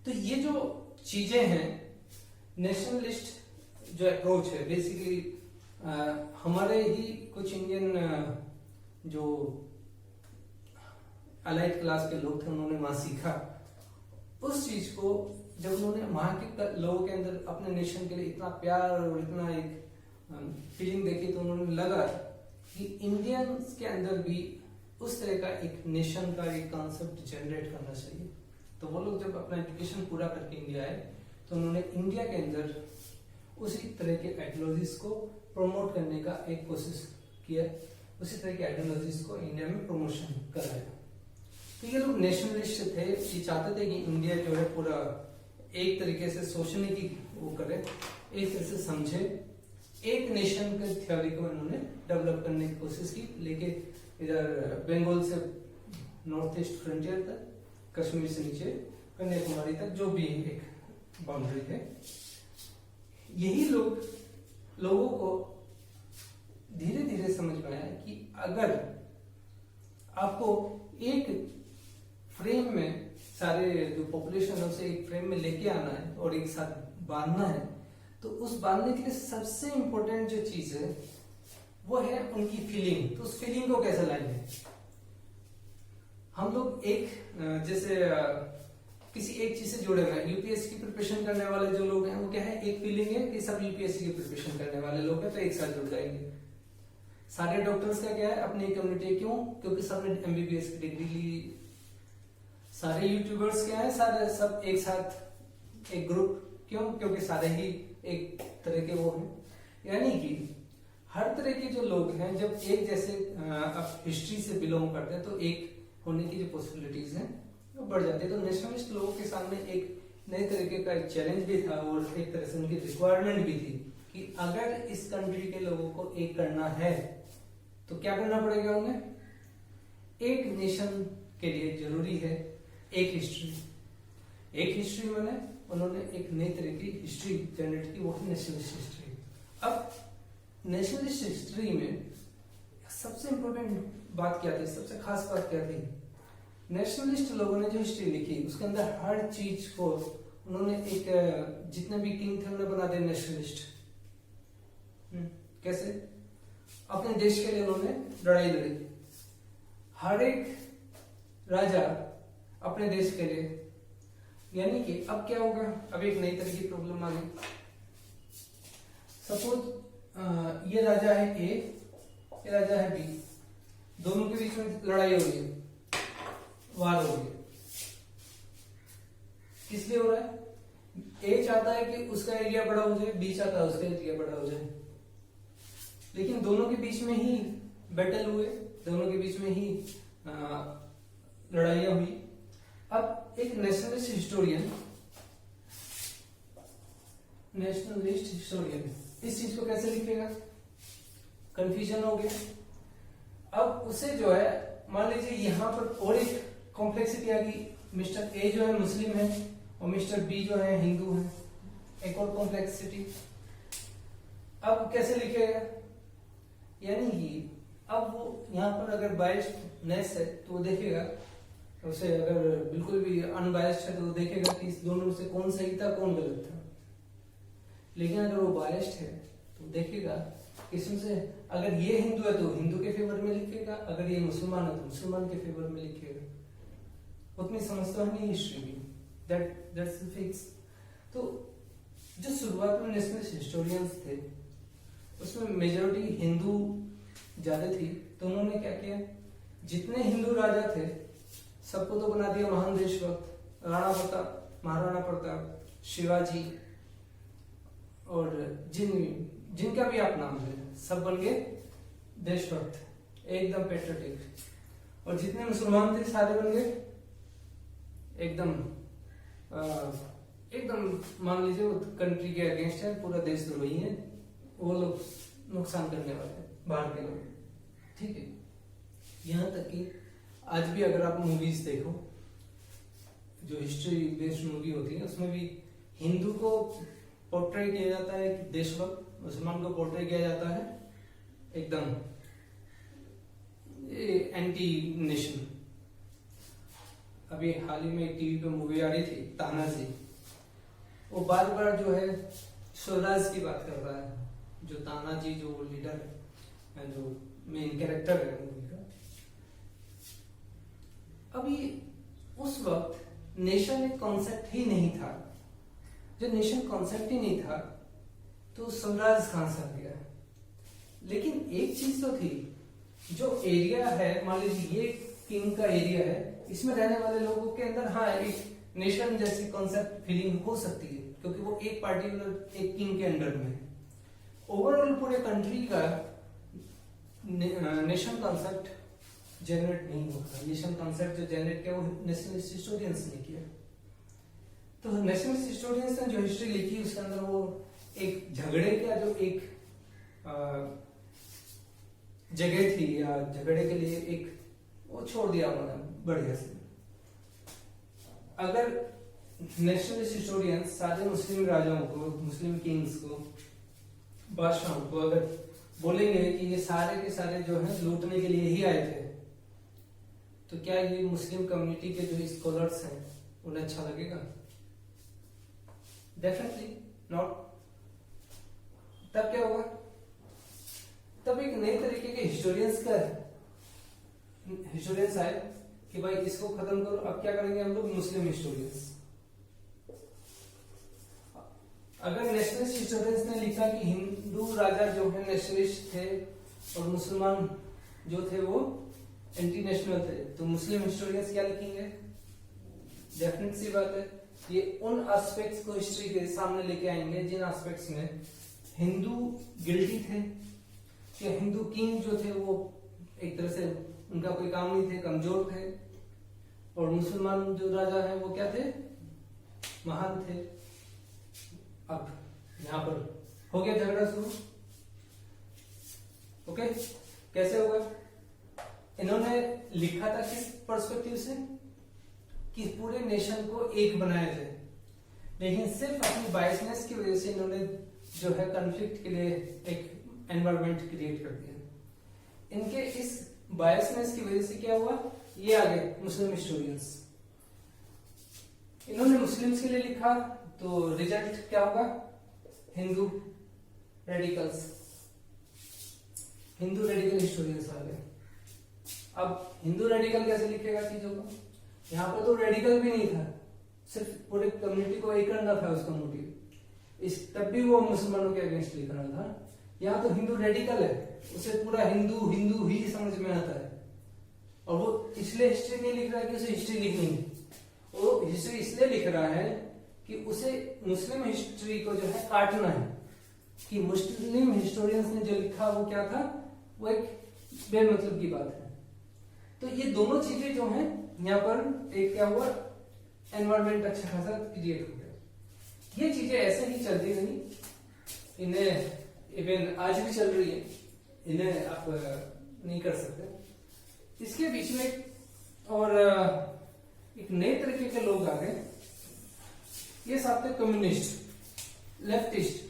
Speaker 1: तो ये जो चीजें हैं, नेशनलिस्ट जो अप्रोच है, बेसिकली हमारे ही कुछ इंडियन जो अलाइड क्लास के लोग थे, उन्होंने वहां सीखा। उस चीज को जब उन्होंने वहां के लोगों के अंदर अपने नेशन के लिए इतना प्यार और इतना एक फीलिंग देखी, तो उन्होंने लगा कि इंडियंस के अंदर भी उस तरह का एक नेशन का एक कॉन्सेप्ट जनरेट करना चाहिए। तो वो लोग जब अपना एजुकेशन पूरा करके इंडिया आए, तो उन्होंने इंडिया के अंदर उसी तरह के आइडियोलॉजीज को प्रमोट करने का एक कोशिश किया, उसी तरह के आइडियोलॉजीज को इंडिया में प्रमोशन कराया। तो ये लोग नेशनलिस्ट थे, ये चाहते थे कि इंडिया जो है पूरा एक तरीके से सोचने की वो करे, एक तरह से समझे, एक नेशन के थ्योरी को इन्होंने डेवलप करने की कोशिश की। लेके इधर बंगाल से नॉर्थ ईस्ट फ्रंटियर तक, कश्मीर से नीचे कन्याकुमारी तक जो भी एक बाउंड्री है, यही लोगों को धीरे धीरे समझ में आया कि अगर आपको एक फ्रेम में सारे जो पॉपुलेशन है उसे एक फ्रेम में लेके आना है और एक साथ बांधना है, तो उस बांधने के लिए सबसे इंपॉर्टेंट जो चीज है वो है उनकी फीलिंग। तो उस फीलिंग को कैसे लाएंगे? हम लोग एक जैसे किसी एक चीज से जुड़े हुए हैं। यूपीएससी की प्रिपरेशन करने वाले जो लोग हैं वो क्या है, एक फीलिंग है कि सब यूपीएससी की प्रिपरेशन करने वाले लोग हैं, तो एक साथ जुड़ जाएंगे। सारे डॉक्टर्स का क्या है, अपनी कम्युनिटी, क्यों? क्योंकि सबने एमबीबीएस की डिग्री ली। सारे यूट्यूबर्स क्या है, सारे सब एक साथ एक ग्रुप, क्यों? क्योंकि सारे ही एक तरह के वो हैं। यानी कि हर तरह के जो लोग हैं जब एक जैसे अब हिस्ट्री से बिलोंग करते हैं, तो एक होने की जो पॉसिबिलिटीज हैं वो बढ़ जाती है। तो नेशनलिस्ट लोगों के सामने एक नए तरीके का एक चैलेंज भी था और एक तरह से उनकी रिक्वायरमेंट भी थी कि अगर इस कंट्री के लोगों को एक करना है तो क्या करना पड़ेगा उन्हें? एक नेशन के लिए जरूरी है एक हिस्ट्री। एक हिस्ट्री मैंने उन्होंने एक नई तरह की हिस्ट्री जनरेट की, वो है नेशनलिस्ट हिस्ट्री। अब नेशनलिस्ट हिस्ट्री में सबसे इंपॉर्टेंट बात क्या थी, सबसे खास बात क्या थी? नेशनलिस्ट लोगों ने जो हिस्ट्री लिखी उसके अंदर हर चीज को उन्होंने एक, जितने भी किंग थे उन्हें बना दिया नेशनलिस्ट। कैसे? अपने देश के लिए उन्होंने लड़ाई लड़ी, हर एक राजा अपने देश के लिए। यानी कि अब क्या होगा, अब एक नई तरह की प्रॉब्लम आ गई। सपोज ये राजा है ए, ये राजा है बी, दोनों के बीच में लड़ाई हो रही है, वार हो रही है। किस लिए हो रहा है? ए चाहता है कि उसका एरिया बड़ा हो जाए, बी चाहता है उसका एरिया बड़ा हो जाए, लेकिन दोनों के बीच में ही बैटल हुए, दोनों के बीच में ही लड़ाइयां हुई। अब एक नेशनलिस्ट हिस्टोरियन इस चीज को कैसे लिखेगा? कंफ्यूजन हो गया। अब उसे जो है, मान लीजिए यहां पर और एक कॉम्प्लेक्सिटी आ गई, मिस्टर ए जो है मुस्लिम है और मिस्टर बी जो है हिंदू है, एक और कॉम्प्लेक्सिटी। अब कैसे लिखेगा? यानी कि अब वो यहाँ पर अगर बायस्डनेस है तो वो देखेगा, उसे अगर बिल्कुल भी अनबायस्ड है तो वो देखेगा कि इस दोनों में से कौन सही था कौन गलत था। लेकिन अगर वो बायस्ड है तो देखेगा इसमें से अगर ये हिंदू है तो हिंदू के फेवर में लिखेगा, अगर ये मुसलमान है तो मुसलमान के फेवर में लिखेगा। उतनी समझता है नहीं हिस्ट्री भी, दैट्स फिक्स। तो जो शुरुआत में नेशनलिस्ट हिस्टोरियंस थे उसमें मेजोरिटी हिंदू ज्यादा थी, तो उन्होंने क्या किया, जितने हिंदू राजा थे सबको तो बना दिया महान देशभक्त, राणा प्रताप, महाराणा प्रताप, शिवाजी और जिनका भी आप नाम ले, सब बन गए देशभक्त, एकदम पेट्रियोटिक। और जितने मुसलमान थे सारे बन गए एकदम मान लीजिए वो कंट्री के अगेंस्ट है, पूरा देशद्रोही है, वो लोग नुकसान करने वाले हैं, बाहर के लोग। ठीक है, यहाँ तक कि आज भी अगर आप मूवीज देखो, जो हिस्ट्री बेस्ड मूवी होती है उसमें भी हिंदू को पोर्ट्रे किया जाता है देशभक्त, मुसलमान को पोर्ट्रे किया जाता है एकदम एंटी नेशन। अभी हाल ही में टीवी पे मूवी आ रही थी तानाजी, वो बार बार जो है स्वराज की बात कर रहा है, जो तानाजी जो लीडर है, जो मेन कैरेक्टर है मूवी का। अभी उस वक्त नेशन एक कॉन्सेप्ट ही नहीं था, जब नेशन कॉन्सेप्ट ही नहीं था तो स्वराज कहां से आ गया? लेकिन एक चीज तो थी, जो एरिया है, मान लीजिए ये किंग का एरिया है, इसमें रहने वाले लोगों के अंदर हाँ एक नेशन जैसी कॉन्सेप्ट फीलिंग हो सकती है, क्योंकि वो एक पार्टिकुलर एक किंग के अंडर में। ओवरऑल पूरे कंट्री का नेशन कॉन्सेप्ट जनरेट नहीं होता। नेशन कॉन्सेप्ट जो जनरेट किया वो नेशनलिस्ट हिस्टोरियंस ने किया। तो नेशनलिस्ट हिस्टोरियंस ने जो हिस्ट्री लिखी उसके अंदर वो एक झगड़े का जो एक जगह थी या झगड़े के लिए एक वो छोड़ दिया उन्होंने बढ़िया से। अगर नेशनलिस्ट हिस्टोरियंस सारे मुस्लिम राजाओं को, मुस्लिम किंग्स को, बादशाहों को अगर बोलेंगे कि ये सारे के सारे जो है लूटने के लिए ही आए थे, तो क्या ये मुस्लिम कम्युनिटी के जो स्कॉलर्स हैं उन्हें अच्छा लगेगा? Definitely not. तब क्या होगा? तब एक नए तरीके के हिस्टोरियंस आए कि भाई इसको खत्म करो। अब क्या करेंगे हम लोग? मुस्लिम हिस्टोरियंस। अगर नेशनलिस्ट हिस्टोरियंस ने लिखा कि हिंदू राजा जो है नेशनलिस्ट थे और मुसलमान जो थे वो एंटी नेशनल थे, तो मुस्लिम हिस्टोरियंस क्या लिखेंगे? डेफिनेट सी बात है, ये उन एस्पेक्ट्स को हिस्ट्री के सामने लेके आएंगे जिन एस्पेक्ट्स में हिंदू गिल्टी थे, कि हिंदू किंग जो थे वो एक तरह से उनका कोई काम नहीं थे, कमजोर थे, और मुसलमान जो राजा है वो क्या थे? महान थे। अब यहां पर हो गया झगड़ा शुरू। ओके, कैसे होगा? इन्होंने लिखा था किस पर्सपेक्टिव से कि पूरे नेशन को एक बनाया जाए, लेकिन सिर्फ अपनी बायसनेस की वजह से इन्होंने जो है कॉन्फ्लिक्ट के लिए एक एनवायरनमेंट क्रिएट कर दिया। इनके इस बायसनेस की वजह से क्या हुआ? ये आ गए मुस्लिम हिस्टोरियंस। इन्होंने मुस्लिम्स के लिए लिखा तो रिजल्ट क्या होगा? Hindu radicals, Hindu radical historians आ गए। अब हिंदू रेडिकल कैसे लिखेगा चीजों को? यहाँ पर तो रेडिकल भी नहीं था, सिर्फ पूरे कम्युनिटी को एक करना था उसका मोटिव। तब भी वो मुसलमानों के अगेंस्ट लिख रहा था। यहाँ तो हिंदू रेडिकल है, उसे पूरा हिंदू हिंदू ही समझ में आता है, और वो इसलिए हिस्ट्री नहीं लिख रहा है कि उसे हिस्ट्री लिखनी है, वो हिस्ट्री इसलिए लिख रहा है कि उसे मुस्लिम हिस्ट्री को जो है काटना है, कि मुस्लिम हिस्टोरियंस ने जो लिखा वो क्या था, वो एक बेमतलब की बात है। तो ये दोनों चीजें जो हैं यहाँ पर एक क्या हुआ, एनवायरमेंट अच्छा खासा क्रिएट हो गया। ये चीजें ऐसे ही चलती रही, इन्हें इवन आज भी चल रही है, इन्हें आप नहीं कर सकते। इसके बीच में और एक नए तरीके के लोग आ गए, ये साथ थे कम्युनिस्ट, लेफ्टिस्ट।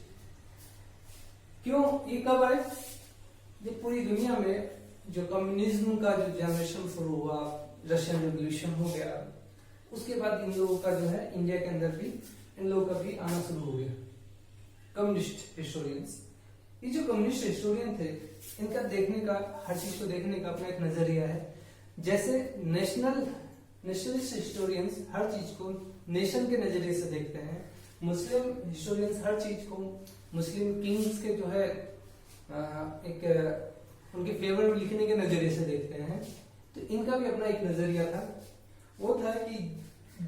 Speaker 1: क्यों ये कब आए? जब पूरी दुनिया में जो कम्युनिज्म का जो जनरेशन शुरू हुआ, रशियन रेवोल्यूशन हो गया, उसके बाद इन लोगों का जो है इंडिया के अंदर भी इन लोगों का भी आना शुरू हो गया, कम्युनिस्ट हिस्टोरियंस। ये जो कम्युनिस्ट हिस्टोरियन थे, इनका देखने का, हर चीज को देखने का अपना एक नजरिया है। जैसे नेशनलिस्ट हिस्टोरियंस हर चीज को नेशन के नजरिए से देखते हैं, मुस्लिम हिस्टोरियंस हर चीज को मुस्लिम किंग्स के जो है एक उनके फेवर में लिखने के नजरिए से देखते हैं। तो इनका भी अपना एक नजरिया था, वो था कि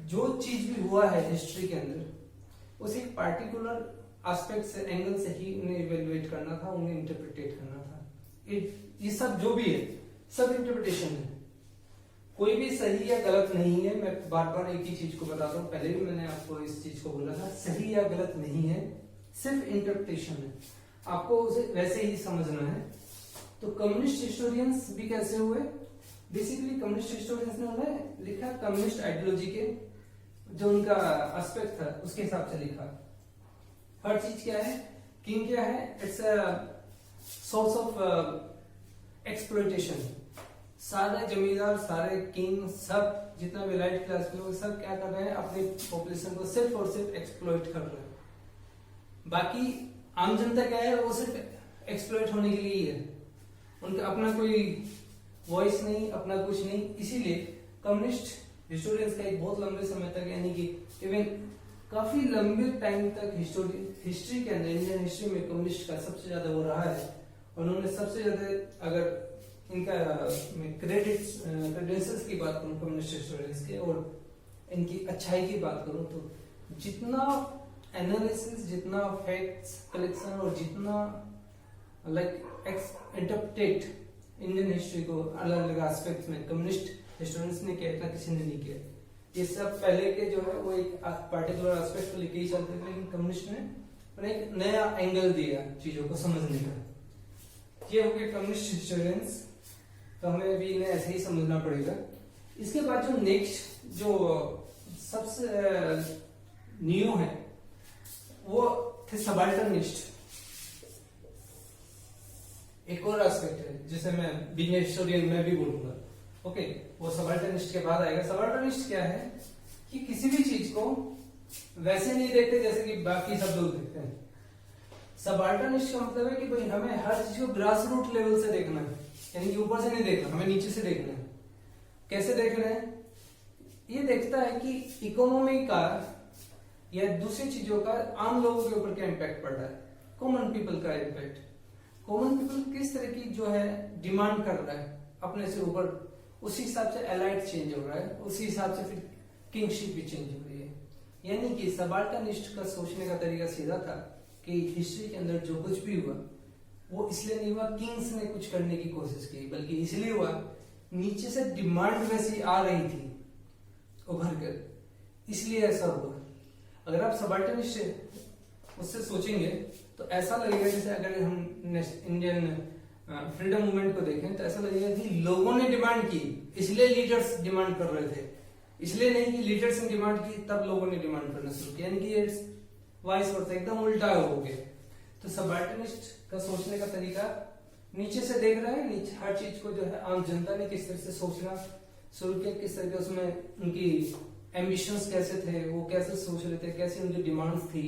Speaker 1: जो चीज भी हुआ है हिस्ट्री के अंदर, उसे एक पार्टिकुलर एस्पेक्ट से, एंगल से ही उन्हें इवेल्युएट करना था, उन्हें इंटरप्रिटेट करना था। ये सब जो भी है सब इंटरप्रिटेशन है, कोई भी सही या गलत नहीं है। मैं बार बार एक ही चीज को बताता हूँ, पहले भी मैंने आपको इस चीज को बोला था, सही या गलत नहीं है, सिर्फ इंटरप्रिटेशन है, आपको उसे वैसे ही समझना है। तो कम्युनिस्ट हिस्टोरियंस भी कैसे हुए? बेसिकली कम्युनिस्ट हिस्टोरियंस ने उन्हें लिखा कम्युनिस्ट आइडियोलॉजी के जो उनका एस्पेक्ट था उसके हिसाब से लिखा। हर चीज क्या है, किंग क्या है, it's a source of exploitation. सारे जमींदार, सारे किंग, सब जितना भी एलाइट क्लास के लोग, सब क्या कर रहे हैं, अपनी पॉपुलेशन को सिर्फ और सिर्फ एक्सप्लॉइट कर रहे हैं। बाकी आम जनता क्या है, वो सिर्फ एक्सप्लॉइट होने के लिए ही है, उनका अपना कोई वॉइस नहीं, अपना कुछ नहीं। इसीलिए कम्युनिस्ट हिस्टोरियंस का एक बहुत लंबे समय तक, यानी कि इवन काफी लंबे टाइम तक हिस्ट्री के अंदर, इंडियन हिस्ट्री में कम्युनिस्ट का सबसे ज्यादा वो रहा है। उन्होंने सबसे ज्यादा, अगर इनका क्रेडेंशियल्स की बात करूं कम्युनिस्ट हिस्टोरियंस के, और इनकी अच्छाई की बात करूं, तो जितना एनालिसिस, जितना फैक्ट्स कलेक्शन, और जितना लाइक इंटरप्रेट इंडियन हिस्ट्री को अलग अलग एस्पेक्ट्स में कम्युनिस्ट हिस्टोरियंस ने किया, इतना किसी ने नहीं किया। ये सब पहले के जो है वो एक पार्टिकुलर एस्पेक्ट को लेके ही चलते थे, लेकिन कम्युनिस्ट ने एक नया एंगल दिया चीजों को समझने का। ये हो गया कम्युनिस्ट हिस्टोरियंस, तो हमें भी इन्हें ऐसे ही समझना पड़ेगा। इसके बाद जो नेक्स्ट जो सबसे न्यू है वो थे सबाल्टर्निस्ट। एक और एस्पेक्ट है जिसे मैं बीइंग हिस्टोरियन मैं भी बोलूंगा, ओके, वो सबाल्टर्निस्ट के बाद आएगा। सबाल्टर्निस्ट क्या है कि किसी भी चीज को वैसे नहीं देखते जैसे कि बाकी सब लोग देखते हैं। सबाल्टर्निस्ट का मतलब है कि भाई हमें हर चीज को ग्रास रूट लेवल से देखना है, यानी कि ऊपर से नहीं देखना, हमें नीचे से देखना है। कैसे देख रहे हैं? ये देखता है कि इकोनॉमी का या दूसरी चीजों का आम लोगों के ऊपर क्या इम्पैक्ट पड़ रहा है, कॉमन पीपल का इम्पैक्ट। कॉमन पीपल किस तरह की जो है डिमांड कर रहा है अपने से ऊपर, उसी हिसाब से एलाइट चेंज हो रहा है, उसी हिसाब से फिर किंगशिप भी चेंज हो रही है। यानी कि सबाल्टर्निस्ट का सोचने का तरीका सीधा था कि हिस्ट्री के अंदर जो कुछ भी हुआ वो इसलिए नहीं हुआ किंग्स ने कुछ करने की कोशिश की, बल्कि इसलिए हुआ नीचे से डिमांड वैसी आ रही थी उभर कर, इसलिए ऐसा हुआ। अगर आप सबाल्टर्निस्ट उससे सोचेंगे तो ऐसा लगेगा जैसे अगर हम इंडियन फ्रीडम मूवमेंट को देखें तो ऐसा लगेगा कि लोगों ने डिमांड की इसलिए लीडर्स डिमांड कर रहे थे, इसलिए नहीं कि लीडर्स ने डिमांड की तब लोगों ने डिमांड करना शुरू किया, यानी कि वाइस वर्सा, एकदम उल्टा हो गया। तो सबाल्टर्निस्ट का सोचने का तरीका नीचे से देख रहा है, नीचे हर चीज को जो है आम जनता ने किस तरह से सोचना शुरू किया, किस तरह के उसमें उनकी एम्बिशंस कैसे थे, वो कैसे सोच रहे थे, कैसी उनकी डिमांड्स थी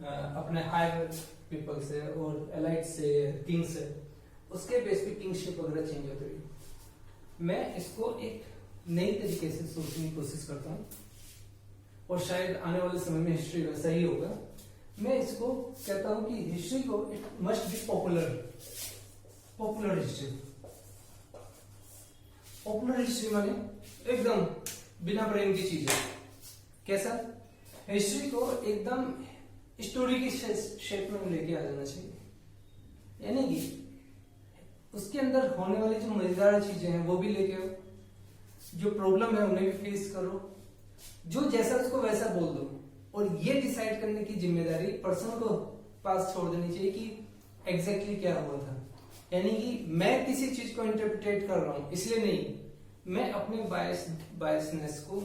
Speaker 1: अपने हायर पीपल से और एलाइट से, किंग से, उसके बेस पे किंगशिप वगैरह चेंज होती रही। मैं इसको एक नई तरीके से सोचने की कोशिश करता हूँ और शायद आने वाले समय में हिस्ट्री वैसा ही होगा। मैं इसको कहता हूं कि हिस्ट्री को it must be popular history. Popular history माने एकदम बिना ब्रेन की चीजें। कैसा? हिस्ट्री को एकदम स्टोरी की शेप में लेके आ जाना चाहिए, यानी कि उसके अंदर होने वाली जो मजेदार चीजें हैं वो भी लेके आओ, जो प्रॉब्लम है उन्हें भी फेस करो, जो जैसा उसको वैसा बोल दो, और ये डिसाइड करने की जिम्मेदारी पर्सन को पास छोड़ देनी चाहिए कि एग्जैक्टली क्या हुआ था। यानी कि मैं किसी चीज को इंटरप्रिटेट कर रहा हूं इसलिए नहीं, मैं अपने बायसनेस को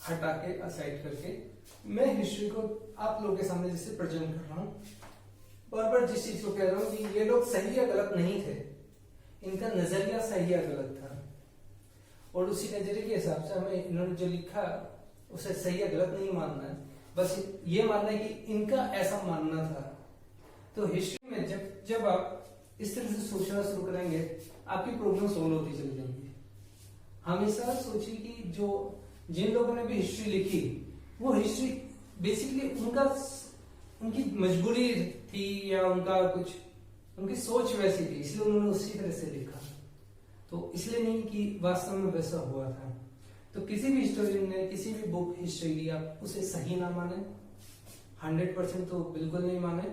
Speaker 1: हटा के असाइड करके मैं हिस्ट्री को आप लोगों के सामने जैसे प्रेजेंट कर रहा हूं, बार बार जिस चीज को कह रहा हूं कि ये लोग सही या गलत नहीं थे, इनका नजरिया सही या गलत था, और उसी नजरिए के हिसाब से हमें इन्होंने जो लिखा उसे सही या गलत नहीं मानना है, बस ये मानना है कि इनका ऐसा मानना था। तो हिस्ट्री में जब आप इस तरह से सोचना शुरू करेंगे आपकी प्रॉब्लम सोल्व होती चली जाएंगी। हमेशा सोचिए कि जिन लोगों ने भी हिस्ट्री लिखी वो हिस्ट्री बेसिकली उनकी मजबूरी थी या उनकी सोच वैसी थी, इसलिए उन्होंने उसी तरह से लिखा। तो इसलिए नहीं कि वास्तव में वैसा हुआ था। तो किसी भी हिस्टोरियन ने किसी भी बुक हिस्ट्री ली, आप उसे सही ना माने, 100% तो बिल्कुल नहीं माने,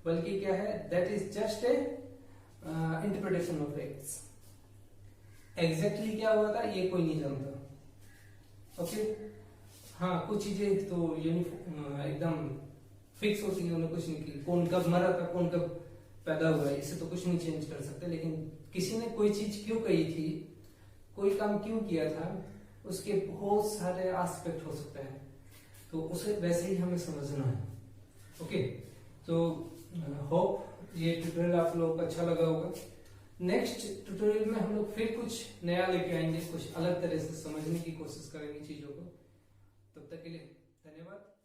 Speaker 1: बल्कि क्या है, that is just a interpretation of facts. Exactly क्या हुआ था ये कोई नहीं जानता। ओके, हाँ, कुछ चीजें तो एकदम फिक्स होती है, उन्हें कुछ नहीं की, कौन कब मरा था, कौन कब पैदा हुआ है, इसे तो कुछ नहीं चेंज कर सकते, लेकिन किसी ने कोई चीज क्यों कही थी, कोई काम क्यों किया था, उसके बहुत सारे एस्पेक्ट हो सकते हैं, तो उसे वैसे ही हमें समझना है। ओके, तो होप ये ट्यूटोरियल आप लोगों को अच्छा लगा होगा। नेक्स्ट ट्यूटोरियल में हम लोग फिर कुछ नया लेके आएंगे, कुछ अलग तरह से समझने की कोशिश करेंगे चीजों को। तब तक के लिए धन्यवाद।